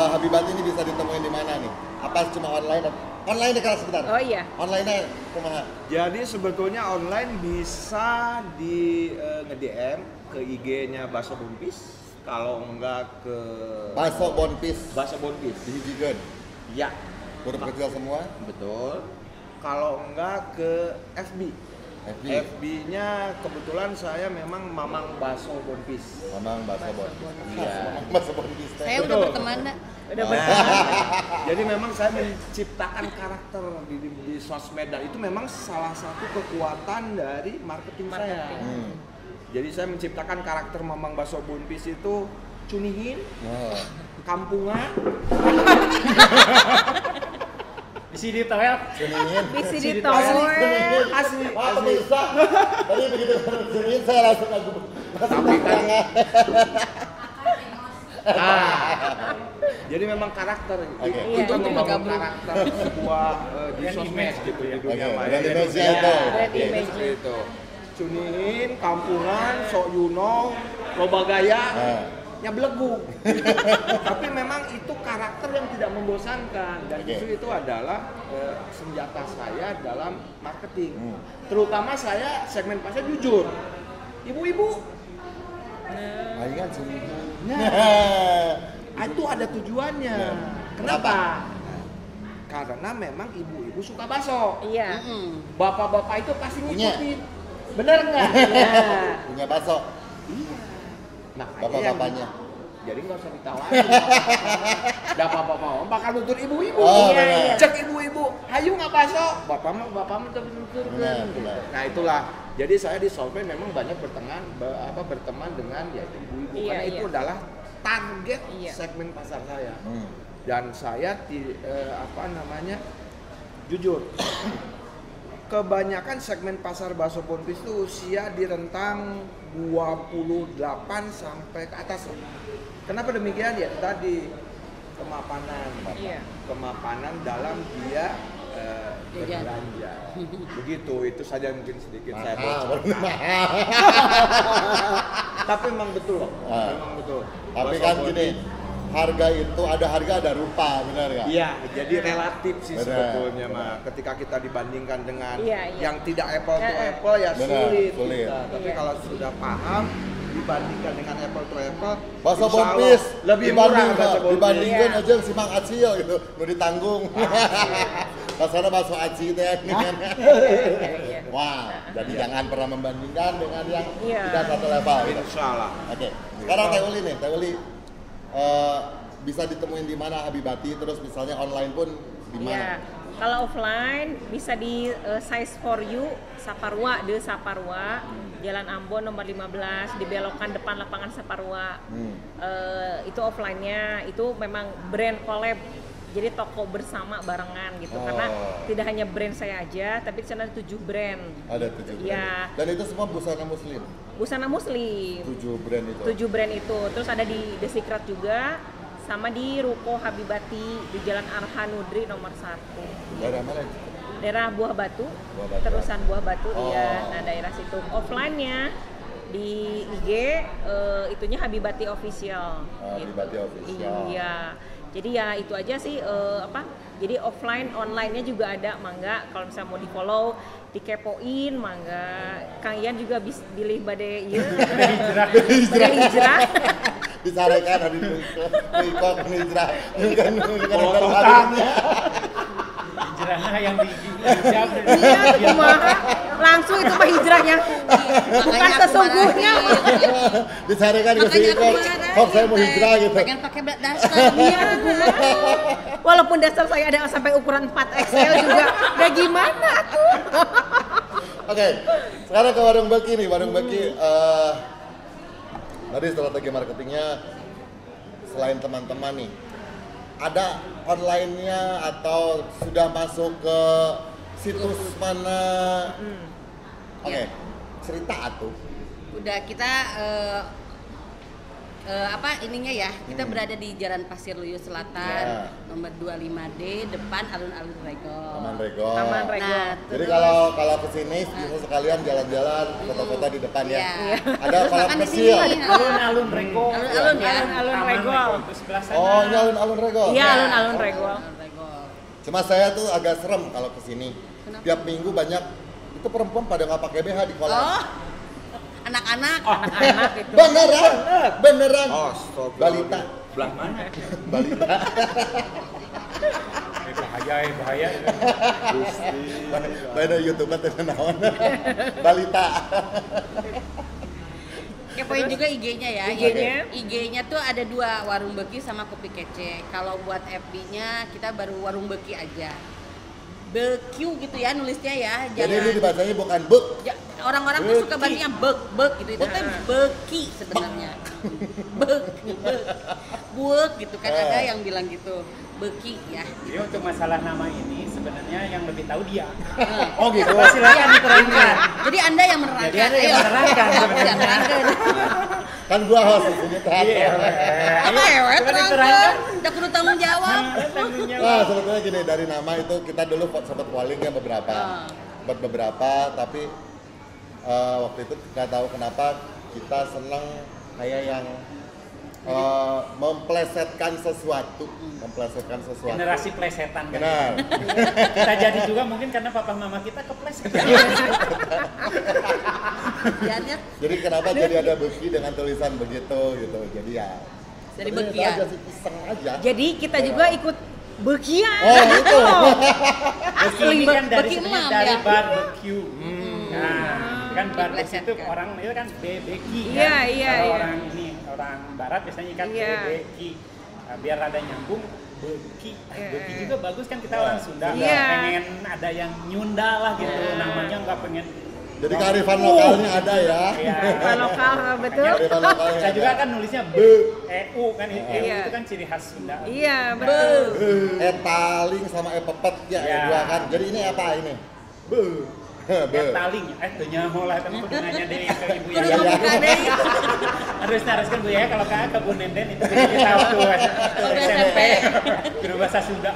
Habibati ini bisa ditemuin di mana nih? Apa cuma online? Online deh kalau sebentar. Oh iya. Online-nya kumaha? Jadi sebetulnya online bisa di nge-DM ke IG-nya Bakso Bonpis. Kalau enggak ke Bakso Bonpis Bakso Bonpis. dihijikeun. Ya, Huruf kecil semua. betul. Kalau enggak ke FB. FB-nya kebetulan saya memang Mamang Bakso Bonpis. Mamang Bakso Bonpis. Iya. Mamang Bakso Bonpis. Saya udah berteman dah. Udah Jadi memang saya menciptakan karakter di sosmed dan itu memang salah satu kekuatan dari marketing saya. Jadi saya menciptakan karakter Mamang Bakso Bonpis itu cunihin, kampungan, Isi di toel. Cuningin. Bisi Asli. ditolong. asli. Apa bisa? Tadi begitu cuningin saya langsung lagu. Tapi kan jadi memang karakter Oke. itu Iya, membangun iya. karakter sebuah di Dan sosmed image gitu di dunia Oke, maya. dan Jadi, Indonesia ya, itu. Brand ya, image. seperti itu. Cunihin, kampungan, sok yuno, loba gaya, Nah. ya belegu. Tapi memang itu karakter yang tidak membosankan dan Oke. justru itu adalah senjata saya dalam marketing. Terutama saya segmen pasar jujur. Ibu-ibu, Aing kan cuningin. itu ada tujuannya. Kenapa? Karena memang ibu-ibu suka bakso. Iya. Bapak-bapak itu pasti Punya. ngikutin. Bener nggak? Iya. Punya bakso. Iya. Makanya Bapak-bapaknya. jadi nggak usah ditawarin. Udah apa-apa mau, bakal nutur ibu-ibu. Oh, Iya, benar. iya. Cek ibu-ibu, hayu nggak bakso? Bapak mah tapi nutur. Benar, benar. Nah itulah. Jadi saya di Solvay memang banyak berteman dengan yaitu ibu-ibu Iya, karena itu iya. adalah target Iya. segmen pasar saya. Hmm. Dan saya jujur kebanyakan segmen pasar bakso Ponpis itu usia di rentang 28 sampai ke atas. Kenapa demikian? Ya tadi kemapanan, Iya. kemapanan dalam dia Jajan. berbelanja. Begitu, itu saja mungkin sedikit saya Mahal, bocorkan. mahal. Tapi memang betul loh, Ah. memang betul. Tapi Bakso kan Ponpis- gini, harga itu ada rupa, benar nggak? Iya, jadi relatif sih Benar, sebetulnya benar. mah. Ketika kita dibandingkan dengan Iya, iya. yang tidak apple to apple ya Benar, sulit. sulit. kita. Tapi Iya. kalau sudah paham dibandingkan dengan apple to apple, Bakso insya Allah Ponpis lebih murah bakso Ponpis. dibandingkan Iya. aja si Mang Acil gitu, nu ditanggung. Pasarnya bakso Aci teh ini kan. Iya. Wah, jadi jangan pernah membandingkan dengan yang Iya. tidak satu level. Gitu. Insya Allah. Oke, sekarang Teh Uli nih, Teh Uli bisa ditemuin di mana Habibati, terus misalnya online pun di Iya. mana? Kalau offline bisa di Size for You Saparwa, De Saparwa, Jalan Ambon nomor 15, di belokan depan lapangan Saparwa. Itu offline-nya, itu memang brand collab. Jadi toko bersama barengan gitu. Oh. Karena tidak hanya brand saya aja, tapi di sana ada 7 brand. Ada 7 brand. Iya. Dan itu semua busana muslim. Busana muslim. 7 brand itu. 7 brand itu. Terus ada di The Secret juga, sama di Ruko Habibati di Jalan Arhanudri nomor 1. Daerah mana? Daerah Buah Batu, Buah Batu. terusan Buah Batu, Oh. iya. Nah daerah situ. Offline-nya di IG itunya Habibati Official. Habibati Official. Iya. Jadi ya itu aja sih Jadi offline, online-nya juga ada, mangga. Kalau misalnya mau di-follow, dikepoin, mangga. Kang Ian juga bisa pilih bade ieu. Bade hijrah. Disarekan ada di kok hijrah. Kan Hijrahnya yang dijawab. Iya, kumaha. Langsung itu mah hijrahnya. Bukan Makanya aku sesungguhnya. marahin. disarekan ke Makanya si aku kok. marahin, Kok saya mau Teh. hijrah gitu. Pengen pakai dasar. Iya, walaupun dasar saya ada sampai ukuran 4XL juga. Udah gimana tuh? Oke, sekarang ke Warung Beki nih. Warung Beki tadi strategi marketingnya selain teman-teman nih, ada online-nya atau sudah masuk ke situs mana? Oke, cerita atuh. Udah kita ininya ya, kita berada di Jalan Pasir Luyu Selatan, Ya. nomor 25D, depan alun-alun Regol. Taman Regol. Taman Regol. Nah, Jadi terus- kalau kesini bisa sekalian jalan-jalan, foto-foto di depan ya. Iya. Ada Terus kolam makan di kecil. sini. Alun-alun Regol. Alun-alun ya. Alun-alun Taman Regol. Itu sebelah sana. Oh, ini alun-alun Regol. Iya, Ya. alun-alun Regol. Alun Regol. Cuma saya tuh agak serem kalau kesini. Kenapa? Tiap minggu banyak itu perempuan pada nggak pakai BH di kolam. Oh, anak-anak. Anak-anak itu. Beneran, beneran. Oh, stop. Balita, Sebelah mana? balita. Bahaya. Banyak YouTuber teh naon. Balita. Kepoin juga IG-nya ya. IG-nya? IG-nya tuh ada 2, Warung Beki sama Kopi Kece. Kalau buat FB-nya kita baru Warung Beki aja. Bekiu gitu ya nulisnya ya. Jadi ini dibacanya bukan buk. Orang-orang tuh suka bacanya bek gitu. Itu tuh beki sebenarnya. Bek. Buek gitu kan, ada yang bilang gitu. Beki ya. Jadi untuk masalah nama ini sebenarnya yang lebih tahu dia. Oh gitu. Coba silakan diterangkan. Jadi Anda yang menerangkan. Jadi Anda yang menerangkan sebenarnya. Menerangkan. Kan gua host ini teh. Iya. Apa ya? Coba Terangkan. diterangkan. Udah kudu tanggung jawab. Tanggung Nah, jawab. sebetulnya gini, dari nama itu kita dulu sempat polling ya beberapa. Buat beberapa, tapi waktu itu nggak tahu kenapa kita seneng kayak yang memplesetkan sesuatu. Generasi plesetan. kan? Benar. Kita jadi juga mungkin karena papa mama kita kepleset. Biarnya Jadi kenapa jadi ada beki dengan tulisan begitu gitu. Jadi ya Dari sebenarnya bekian. itu aja sih, iseng aja. Jadi kita juga ikut bekian. Oh, itu. Beki ini kan dari Beki sebenarnya emam dari ya? barbecue. Nah, kan barbecue itu Diplesetkan. orang itu kan beki. Iya, kan? iya, Kalau iya. orang ini orang barat biasanya ikat Iya. beki. Nah, biar ada nyambung beki. Beki juga bagus kan kita orang Sunda. Iya. Pengen ada yang nyunda lah gitu. Namanya nggak pengen. Jadi kearifan lokalnya ada ya. Iya. Kearifan lokal, betul. Kearifan lokalnya Saya ada. juga kan nulisnya EU kan. EU Iya. itu kan ciri khas Sunda. Iya, betul. Etaling sama pepet ya, Ya. dua kan. Jadi ini apa ini? Etaling, itu nyaho lah kan nanya dari ke ibu ya. Kudu buka deh. Haruskan Bu ya kalau ke Bu Nenden itu kita waktu SMP guru bahasa Sunda.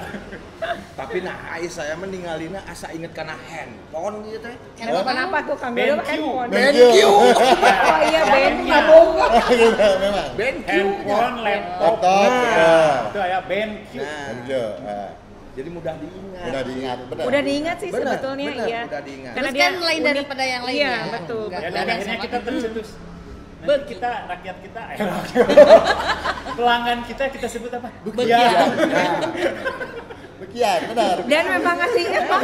Tapi nah saya meninggalinnya asa inget karena handphone gitu teh. Handphone apa tuh? Kang Dodo BenQ. handphone. BenQ. Oh iya, BenQ. Gitu, memang. BenQ. Handphone, laptop, Laptop, ya. itu ya BenQ. Nah, Begitu. jadi mudah diingat. Udah diingat, benar. Udah diingat sih Benar, sebetulnya, benar, iya. udah diingat. Karena Terus dia kan lain unik. daripada yang lain Iya, ya. betul. Nggak Ya, ada dan yang akhirnya sama. kita tercetus. Nanti kita rakyat kita, pelanggan kita sebut apa? Begian. Bekian, benar. Dan memang aslinya Bang,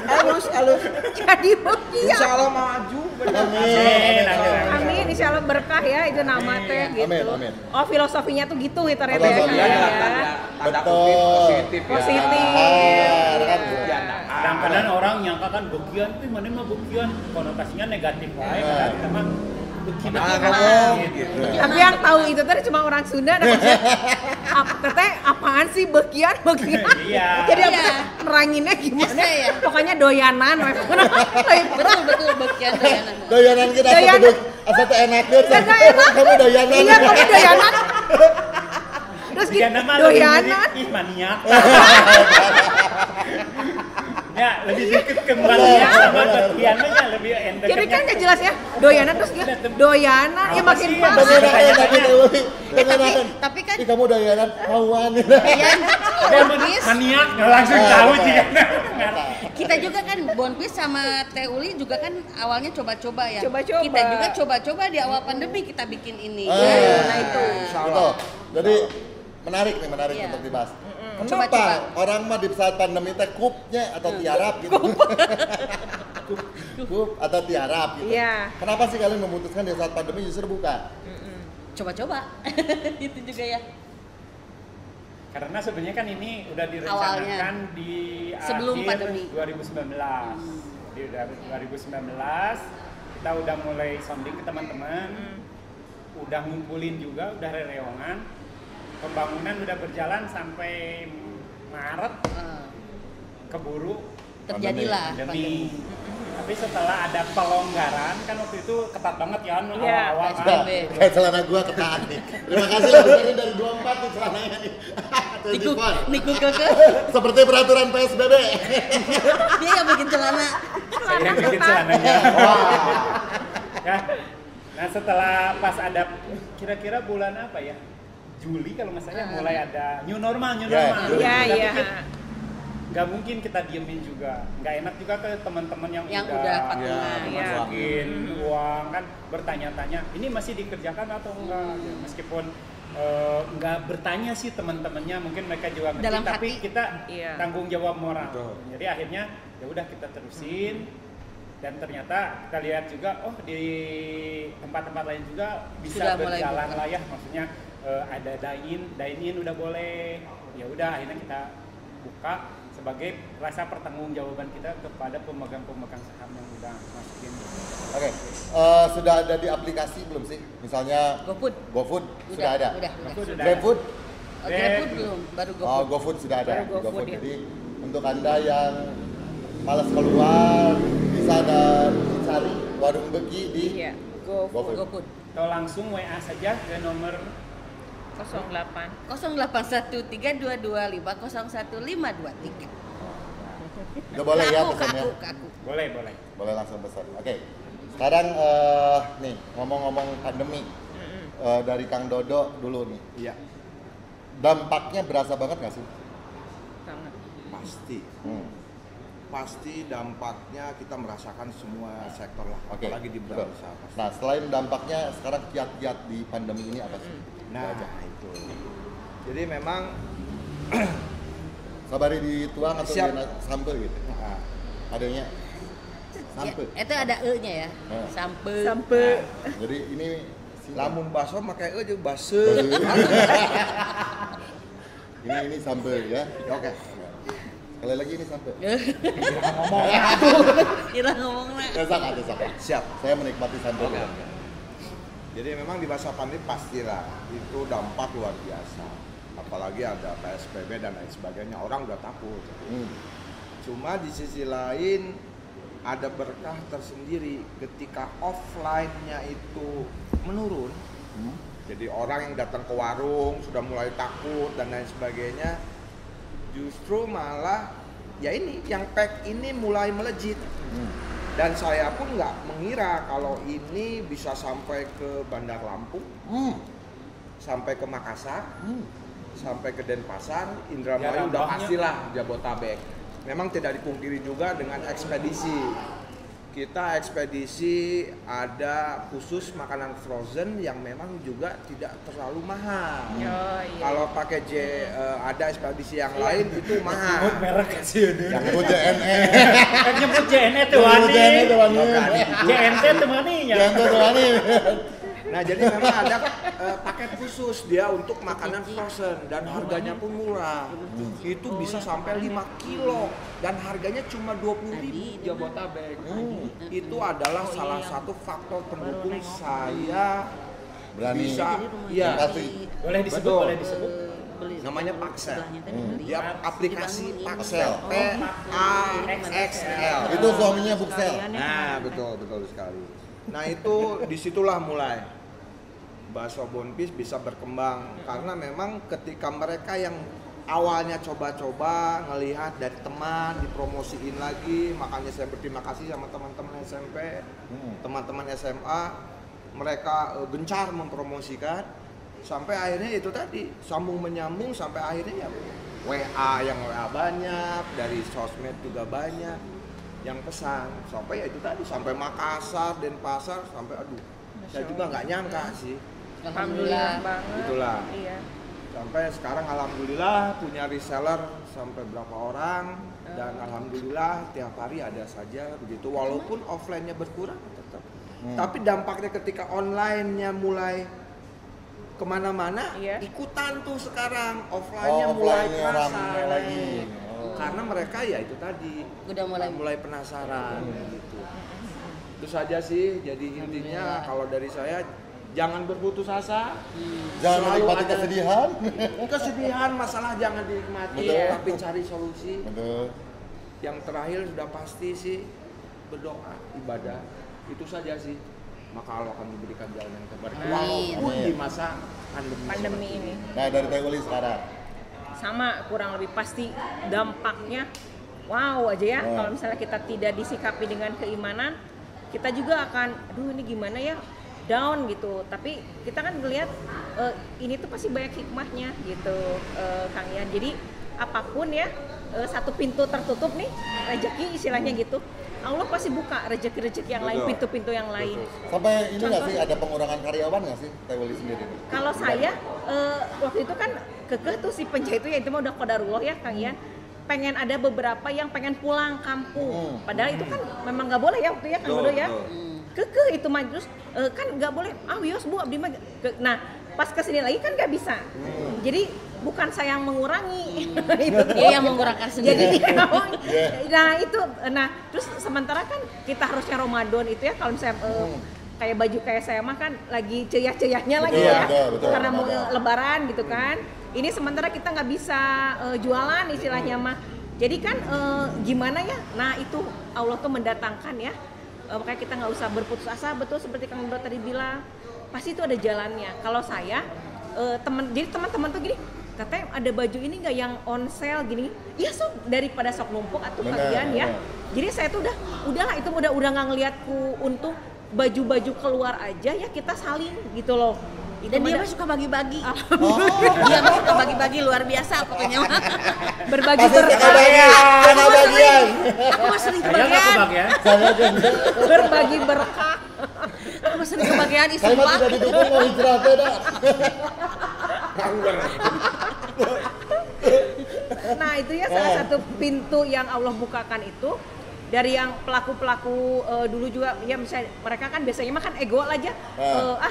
Halus. jadi begian. Insya Allah maju. benar. Amin. Amin, insya Allah berkah ya itu nama teh gitu. Amin, amin. Oh filosofinya tuh gitu ternyata ya. Filosofinya Kang, Iya, ya. tanda Betul. kutip positif ya. Positif. Benar, kan? Iya. Kadang-kadang orang nyangka kan begian, tapi mana mah begian konotasinya negatif wae. Padahal kita mah begian gitu. Tapi yang tahu itu teh cuma orang Sunda dan teteh apaan sih begian. Iya. Jadi Iya. neranginnya gimana? Iya, iya. Pokoknya doyanan. Betul begian doyanan. Doyanan kita Doyanan. sebut asal teh enak deh. Kagak enak. Kamu doyanan. Iya, kamu doyanan. Terus gitu, Begian nama doyanan. ih maniak. Ya, lebih deket ke maniak sama begian aja lebih endek. Jadi kan nggak jelas ya, doyanan terus dia doyanan, ya Apa makin sih? pas. Doyanan. Tapi kan Ih, kamu doyanan mauan. Yan, Bonpis, maniak nggak langsung tahu juga. kita juga kan Bonpis sama Teh Uli juga kan awalnya coba-coba ya. Coba-coba. Kita juga coba-coba di awal pandemi kita bikin ini. Nah, itu. Gitu. Jadi menarik Iya. untuk dibahas. Coba-coba. Kenapa orang mah di saat pandemi teh kupnya atau tiarap gitu? Kup atau tiarap gitu. Iya. Kenapa sih kalian memutuskan di saat pandemi justru buka? Coba-coba. Itu juga ya. Karena sebenarnya kan ini udah direncanakan di Sebelum akhir pandemi. 2019. Di 2019 kita udah mulai sounding ke teman-teman, udah ngumpulin juga, udah rerewangan. Pembangunan udah berjalan sampai Maret, keburu Terjadilah pandemi. pandemi. Tapi setelah ada pelonggaran, kan waktu itu ketat banget ya Iya, awal-awal kan. PSBB. Kayak celana gua ketaan nih. Terima kasih loh dari 24 nih celananya nih. Niku keke, Seperti peraturan PSBB. dia yang bikin celana. Saya yang bikin celananya. Ya. Nah setelah pas ada kira-kira bulan apa ya? Juli kalau nggak salah mulai ada new normal. Juli. Iya, Kita iya. pikir, nggak mungkin kita diemin juga, nggak enak juga ke teman-teman yang udah patungan. Iya. masukin uang kan bertanya-tanya ini masih dikerjakan atau enggak. Meskipun nggak bertanya sih teman-temannya, mungkin mereka juga ngerti, Dalam tapi hati. kita Iya. tanggung jawab moral. Betul. Jadi akhirnya ya udah kita terusin. Dan ternyata kita lihat juga, oh di tempat-tempat lain juga bisa Sudah mulai berjalan buka. lah ya, maksudnya ada dine-in udah boleh. Ya udah akhirnya kita buka sebagai rasa pertanggungjawaban kita kepada pemegang-pemegang saham yang udah masukin. Oke. Sudah ada di aplikasi belum sih? Misalnya GoFood. sudah ada. Udah. Aku sudah GrabFood? GrabFood belum, baru Oh, GoFood. GoFood sudah ada. Baru GoFood, ya. Jadi untuk Anda yang malas keluar bisa ada dicari warung begi di Iya, GoFood GoFood. Atau langsung WA saja ke nomor 08. 081322501523. Udah boleh ya Ke pesannya. aku. boleh. Boleh langsung pesan. Oke. Sekarang nih ngomong-ngomong pandemi dari Kang Dodo dulu nih. Iya, Dampaknya berasa banget nggak sih? Sangat. pasti. Pasti dampaknya kita merasakan semua sektor lah, Oke. apalagi di betul. bidang usaha. pasti. Nah, selain dampaknya sekarang kiat-kiat di pandemi ini apa sih? Nah, itu. Jadi memang Sabari dituang atau Siap. sampai gitu? nah, Adanya Ya, sampai. itu ada E-nya ya. Nah. Sampai. Sampai Jadi ini Lamun baso make aja base. Ini sambal ya. Oke. Sekali lagi ini sambal. Kira ngomongnya. Desak. Siap. Saya menikmati sambal. Oke. Jadi memang di masa pandemi pastilah itu dampak luar biasa. Apalagi ada PSBB dan lain sebagainya, orang udah takut. Cuma di sisi lain ada berkah tersendiri ketika offline-nya itu menurun. Jadi orang yang datang ke warung sudah mulai takut dan lain sebagainya. Justru malah ya ini yang pack ini mulai melejit. Dan saya pun nggak mengira kalau ini bisa sampai ke Bandar Lampung, sampai ke Makassar, sampai ke Denpasar, Indramayu udah pastilah Jabotabek. Memang tidak dipungkiri juga dengan ekspedisi. Kita ekspedisi ada khusus makanan frozen yang memang juga tidak terlalu mahal. Kalau pakai ada ekspedisi yang lain itu mahal. Nyebut merek sih Yang nyebut JNE. Nyebut JNE tuh wani. JNT tuh maninya. JNE tuh wani. Nah jadi memang ada paket khusus dia untuk makanan frozen dan harganya pun murah. Itu bisa sampai 5 kilo dan harganya cuma 20.000 Jabotabek. Itu adalah salah satu faktor pendukung saya Berani. bisa ya Boleh disebut, betul. boleh disebut. Namanya Paxel. Dia aplikasi Paxel. PAXL. Itu suaminya Buksel. Nah, betul sekali. Nah, itu disitulah mulai bakso Bonpis bisa berkembang karena memang ketika mereka yang awalnya coba-coba ngelihat dari teman dipromosiin lagi, makanya saya berterima kasih sama teman-teman SMP, teman-teman SMA, mereka gencar mempromosikan sampai akhirnya itu tadi sambung menyambung sampai akhirnya ya WA banyak, dari sosmed juga banyak yang pesan sampai ya itu tadi sampai Makassar, Denpasar sampai saya juga nggak nyangka sih. Alhamdulillah banget. Itulah. Iya. Sampai sekarang alhamdulillah punya reseller sampai berapa orang dan alhamdulillah tiap hari ada saja begitu walaupun offline-nya berkurang tetap. Tapi dampaknya ketika online-nya mulai kemana-mana ikutan tuh sekarang offline-nya mulai terasa lagi. Karena mereka ya itu tadi udah mulai penasaran gitu. Itu saja sih jadi intinya kalau dari saya jangan berputus asa. Jangan menikmati kesedihan. Kesedihan masalah jangan dinikmati, tapi cari solusi. Betul. Yang terakhir sudah pasti sih berdoa, ibadah. Itu saja sih. Maka Allah akan memberikan jalan yang terbaik. Walaupun di masa pandemi ini. Nah, dari Teh Uli sekarang. Sama kurang lebih pasti dampaknya wow aja ya. Kalau misalnya kita tidak disikapi dengan keimanan, kita juga akan aduh ini gimana ya? Down gitu, tapi kita kan ngelihat ini tuh pasti banyak hikmahnya gitu, Kang Ian. Jadi apapun ya, satu pintu tertutup nih, rezeki istilahnya gitu, Allah pasti buka rezeki-rezeki yang lain, pintu-pintu yang lain. Sampai ini nggak sih ada pengurangan karyawan nggak sih Teh Uli sendiri? Kalau saya waktu itu kan kekeh tuh si penjahit itu ya itu mah udah qadarullah ya Kang Ian. Pengen ada beberapa yang pengen pulang kampung, padahal itu kan memang nggak boleh ya waktu ya Kang Dodo ya. Kekeh itu mah terus kan nggak boleh wios bu abdi mah nah pas kesini lagi kan nggak bisa jadi bukan saya yang mengurangi itu dia yang mengurangkan sendiri jadi nah terus sementara kan kita harusnya Ramadan itu ya kalau misalnya kayak baju kayak saya mah kan lagi ceyah-ceyahnya lagi betul, karena mau lebaran gitu kan ini sementara kita nggak bisa jualan istilahnya mah jadi kan gimana ya nah itu Allah tuh mendatangkan ya makanya kita nggak usah berputus asa betul seperti Kang Dodo tadi bilang pasti itu ada jalannya kalau saya jadi teman-teman tuh gini katanya ada baju ini nggak yang on sale gini ya sok daripada sok numpuk atau kalian ya jadi saya tuh udahlah itu udah nggak ngeliatku untung baju-baju keluar aja ya kita saling gitu loh dan dia mah suka bagi-bagi dia mah suka bagi-bagi luar biasa pokoknya berbagi bagian aku mah sering kebagian berbagi berkah aku mah sering kebagian saya mah tidak didukung mau hijrah dah nah itu ya salah satu pintu yang Allah bukakan itu dari yang pelaku-pelaku dulu juga ya misalnya mereka kan biasanya mah kan ego aja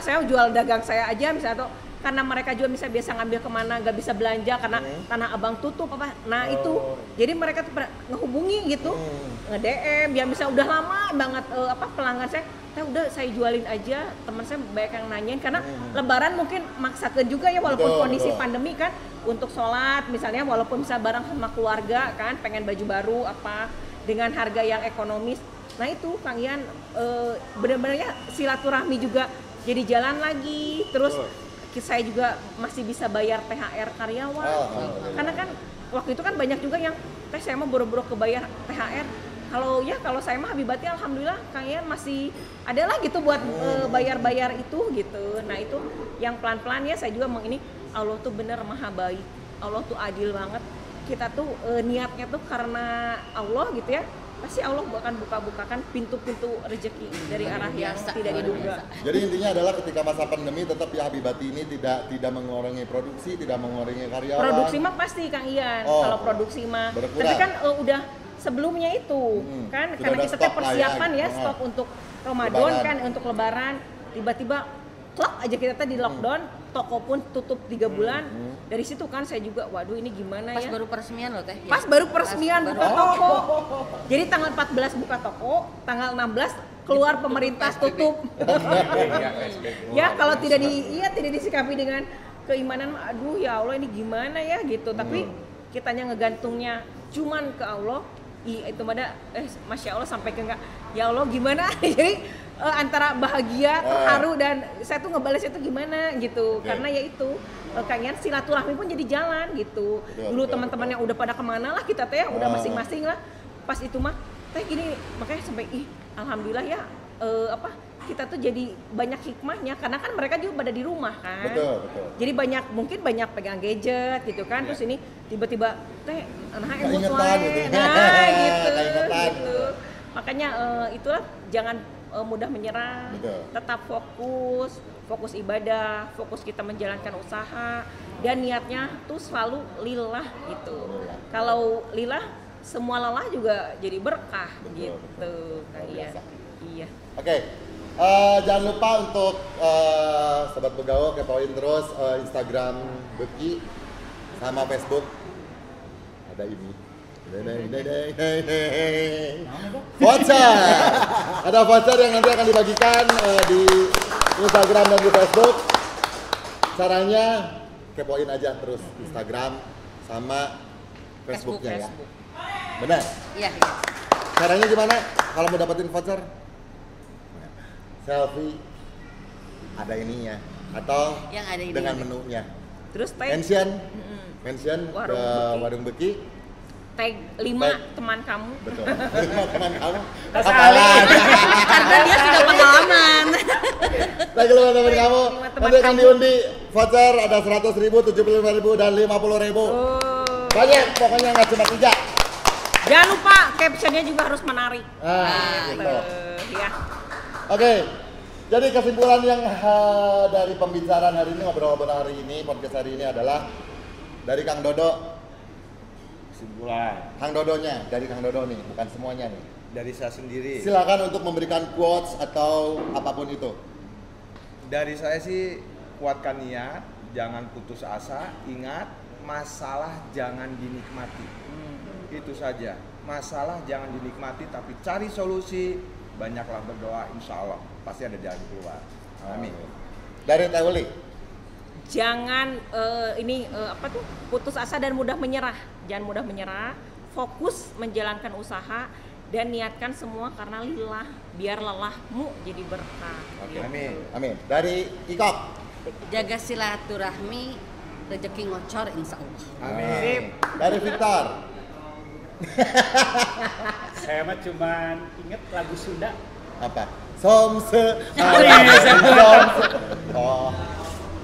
saya jual dagang saya aja misalnya, atau karena mereka juga biasa ngambil kemana nggak bisa belanja karena Tanah Abang tutup apa, nah itu jadi mereka tuh ngehubungi gitu, nge-DM ya misalnya udah lama banget pelanggan saya udah saya jualin aja, teman saya banyak yang nanyain karena Lebaran mungkin maksakan juga ya walaupun kondisi pandemi kan untuk sholat misalnya, walaupun bisa bareng sama keluarga kan pengen baju baru apa dengan harga yang ekonomis. Nah itu Kang Ian benar-benarnya silaturahmi juga jadi jalan lagi, terus saya juga masih bisa bayar THR karyawan karena kan waktu itu kan banyak juga yang saya mau boro-boro kebayar THR. Kalau saya mah Habibati alhamdulillah Kang Ian masih ada lah gitu buat bayar-bayar itu gitu. Nah itu yang pelan-pelan ya saya juga ini Allah tuh bener maha baik, Allah tuh adil banget. Kita tuh niatnya tuh karena Allah gitu ya, pasti Allah akan buka-bukakan pintu-pintu rezeki dari arah yang tidak diduga. Jadi intinya adalah ketika masa pandemi tetap ya Habibati ini tidak mengurangi produksi, tidak mengurangi karyawan. Produksi mah pasti Kang Ian, kalau produksi mah. Berkurang. Tapi kan udah sebelumnya itu kan sudah karena kita persiapan ya stok untuk Ramadan Lebaran. kan untuk Lebaran, tiba-tiba klak aja kita di lockdown, toko pun tutup 3 bulan. Dari situ kan saya juga waduh ini gimana Pas ya. baru peresmian loh Teh. Pas baru peresmian Pas buka toko. Jadi tanggal 14 buka toko, tanggal 16 keluar pemerintah tutup. Ya kalau tidak disikapi dengan keimanan, aduh ya Allah ini gimana ya gitu. Tapi kitanya ngegantungnya cuman ke Allah, itu ada Masya Allah sampai ke enggak ya Allah gimana. Jadi antara bahagia, terharu dan saya tuh ngebalasnya tuh gimana gitu. Karena ya itu kayaknya silaturahmi pun jadi jalan gitu. Dulu teman-teman yang udah pada kemana lah kita teh udah masing-masing lah. Pas itu mah teh gini makanya sampai alhamdulillah ya kita tuh jadi banyak hikmahnya karena kan mereka juga pada di rumah kan. Betul. Jadi mungkin banyak pegang gadget gitu kan. Terus ini tiba-tiba teh anak emot Keingetan wae. gitu. Nah gitu. Keingetan. Gitu. Makanya itulah jangan mudah menyerah. Betul. Tetap fokus ibadah, fokus kita menjalankan usaha dan niatnya tuh selalu lillah gitu. Kalau lillah semua lelah juga jadi berkah gitu Kang Ian. Iya. Oke. Jangan lupa untuk Sobat Begawo kepoin terus Instagram Beki sama Facebook. Ada ini. Voucher. Ada voucher yang nanti akan dibagikan di Instagram dan di Facebook. Caranya kepoin aja terus Instagram sama Facebooknya ya. Benar? Iya. Caranya gimana kalau mau dapetin voucher? Selfie ada ininya atau yang ada ini dengan menunya. Terus tag mention ke Warung Beki. Tag 5 teman kamu. Betul. 5 teman kamu. Hafalan. Karena dia sudah pengalaman. Lagi 5 teman kamu. Nanti akan diundi voucher ada 100.000, 75.000 dan 50.000. Banyak pokoknya nggak cuma 3. Jangan lupa captionnya juga harus menarik. Gitu. Ya. Oke, jadi kesimpulan yang dari pembicaraan hari ini, ngobrol-ngobrol hari ini, podcast hari ini adalah dari Kang Dodo. Kesimpulan Kang Dodonya, dari Kang Dodo nih, bukan semuanya nih. dari saya sendiri. Silakan untuk memberikan quotes atau apapun itu. Dari saya sih kuatkan niat, jangan putus asa, ingat masalah jangan dinikmati. Itu saja. Masalah jangan dinikmati tapi cari solusi. Banyaklah berdoa, insya Allah pasti ada jalan keluar. Amin. Dari Teh Uli. Jangan putus asa dan mudah menyerah. Jangan mudah menyerah. Fokus menjalankan usaha dan niatkan semua karena lillah. Biar lelahmu jadi berkah. Oke. Amin. Amin. Dari Ikok. Jaga silaturahmi, rezeki ngocor insya Allah. Amin. Dari Victor. Saya mah cuman inget lagu Sunda. Apa? Somse. Oh.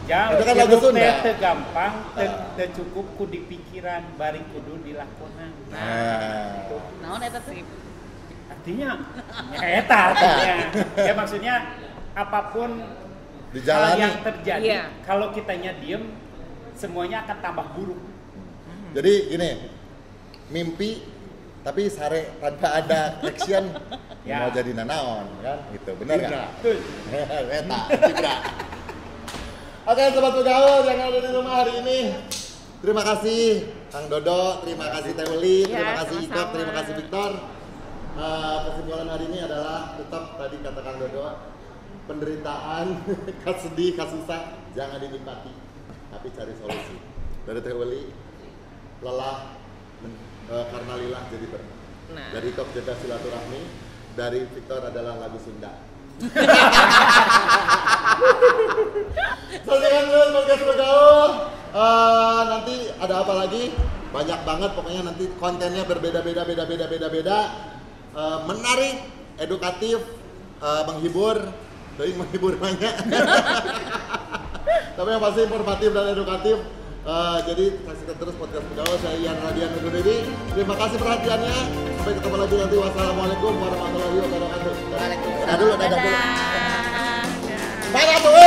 Jang, Itu kan lagu Sunda. teu gampang, teu cukup ku di pikiran, bari kudu dilakonan. Nah. Naon eta teh? Artinya, eta artinya. Ya maksudnya apapun hal Dijalani. yang terjadi, Iya. kalau kitanya diem, semuanya akan tambah buruk. Jadi gini, mimpi tapi sare tanpa ada action Ya. mau jadi nanaon kan gitu, benar nggak? Betul. Eta, Cibra. Oke sobat begaul yang ada di rumah hari ini, terima kasih Kang Dodo, terima kasih Teh Uli, Ya, terima kasih Ikop, sama-sama. terima kasih Victor. Kesimpulan hari ini adalah tetap tadi kata Kang Dodo, penderitaan, sedih, susah jangan dinikmati, tapi cari solusi. Dari Teh Uli, lelah karena lilah jadi berkah. Nah. Dari Ikop jaga silaturahmi, dari Victor adalah lagu Sunda. Saksikan terus podcast bergaul. Nanti ada apa lagi? Banyak banget pokoknya nanti kontennya berbeda-beda, menarik, edukatif, menghibur, menghibur banyak. Tapi yang pasti informatif dan edukatif. Jadi saksikan terus podcast bergaul. Saya Ian Radian undur diri. Terima kasih perhatiannya. Sampai ketemu lagi nanti. Wassalamualaikum warahmatullahi wabarakatuh. Waalaikumsalam. Dadah dulu, dadah dulu. Dadah. Dadah tuh.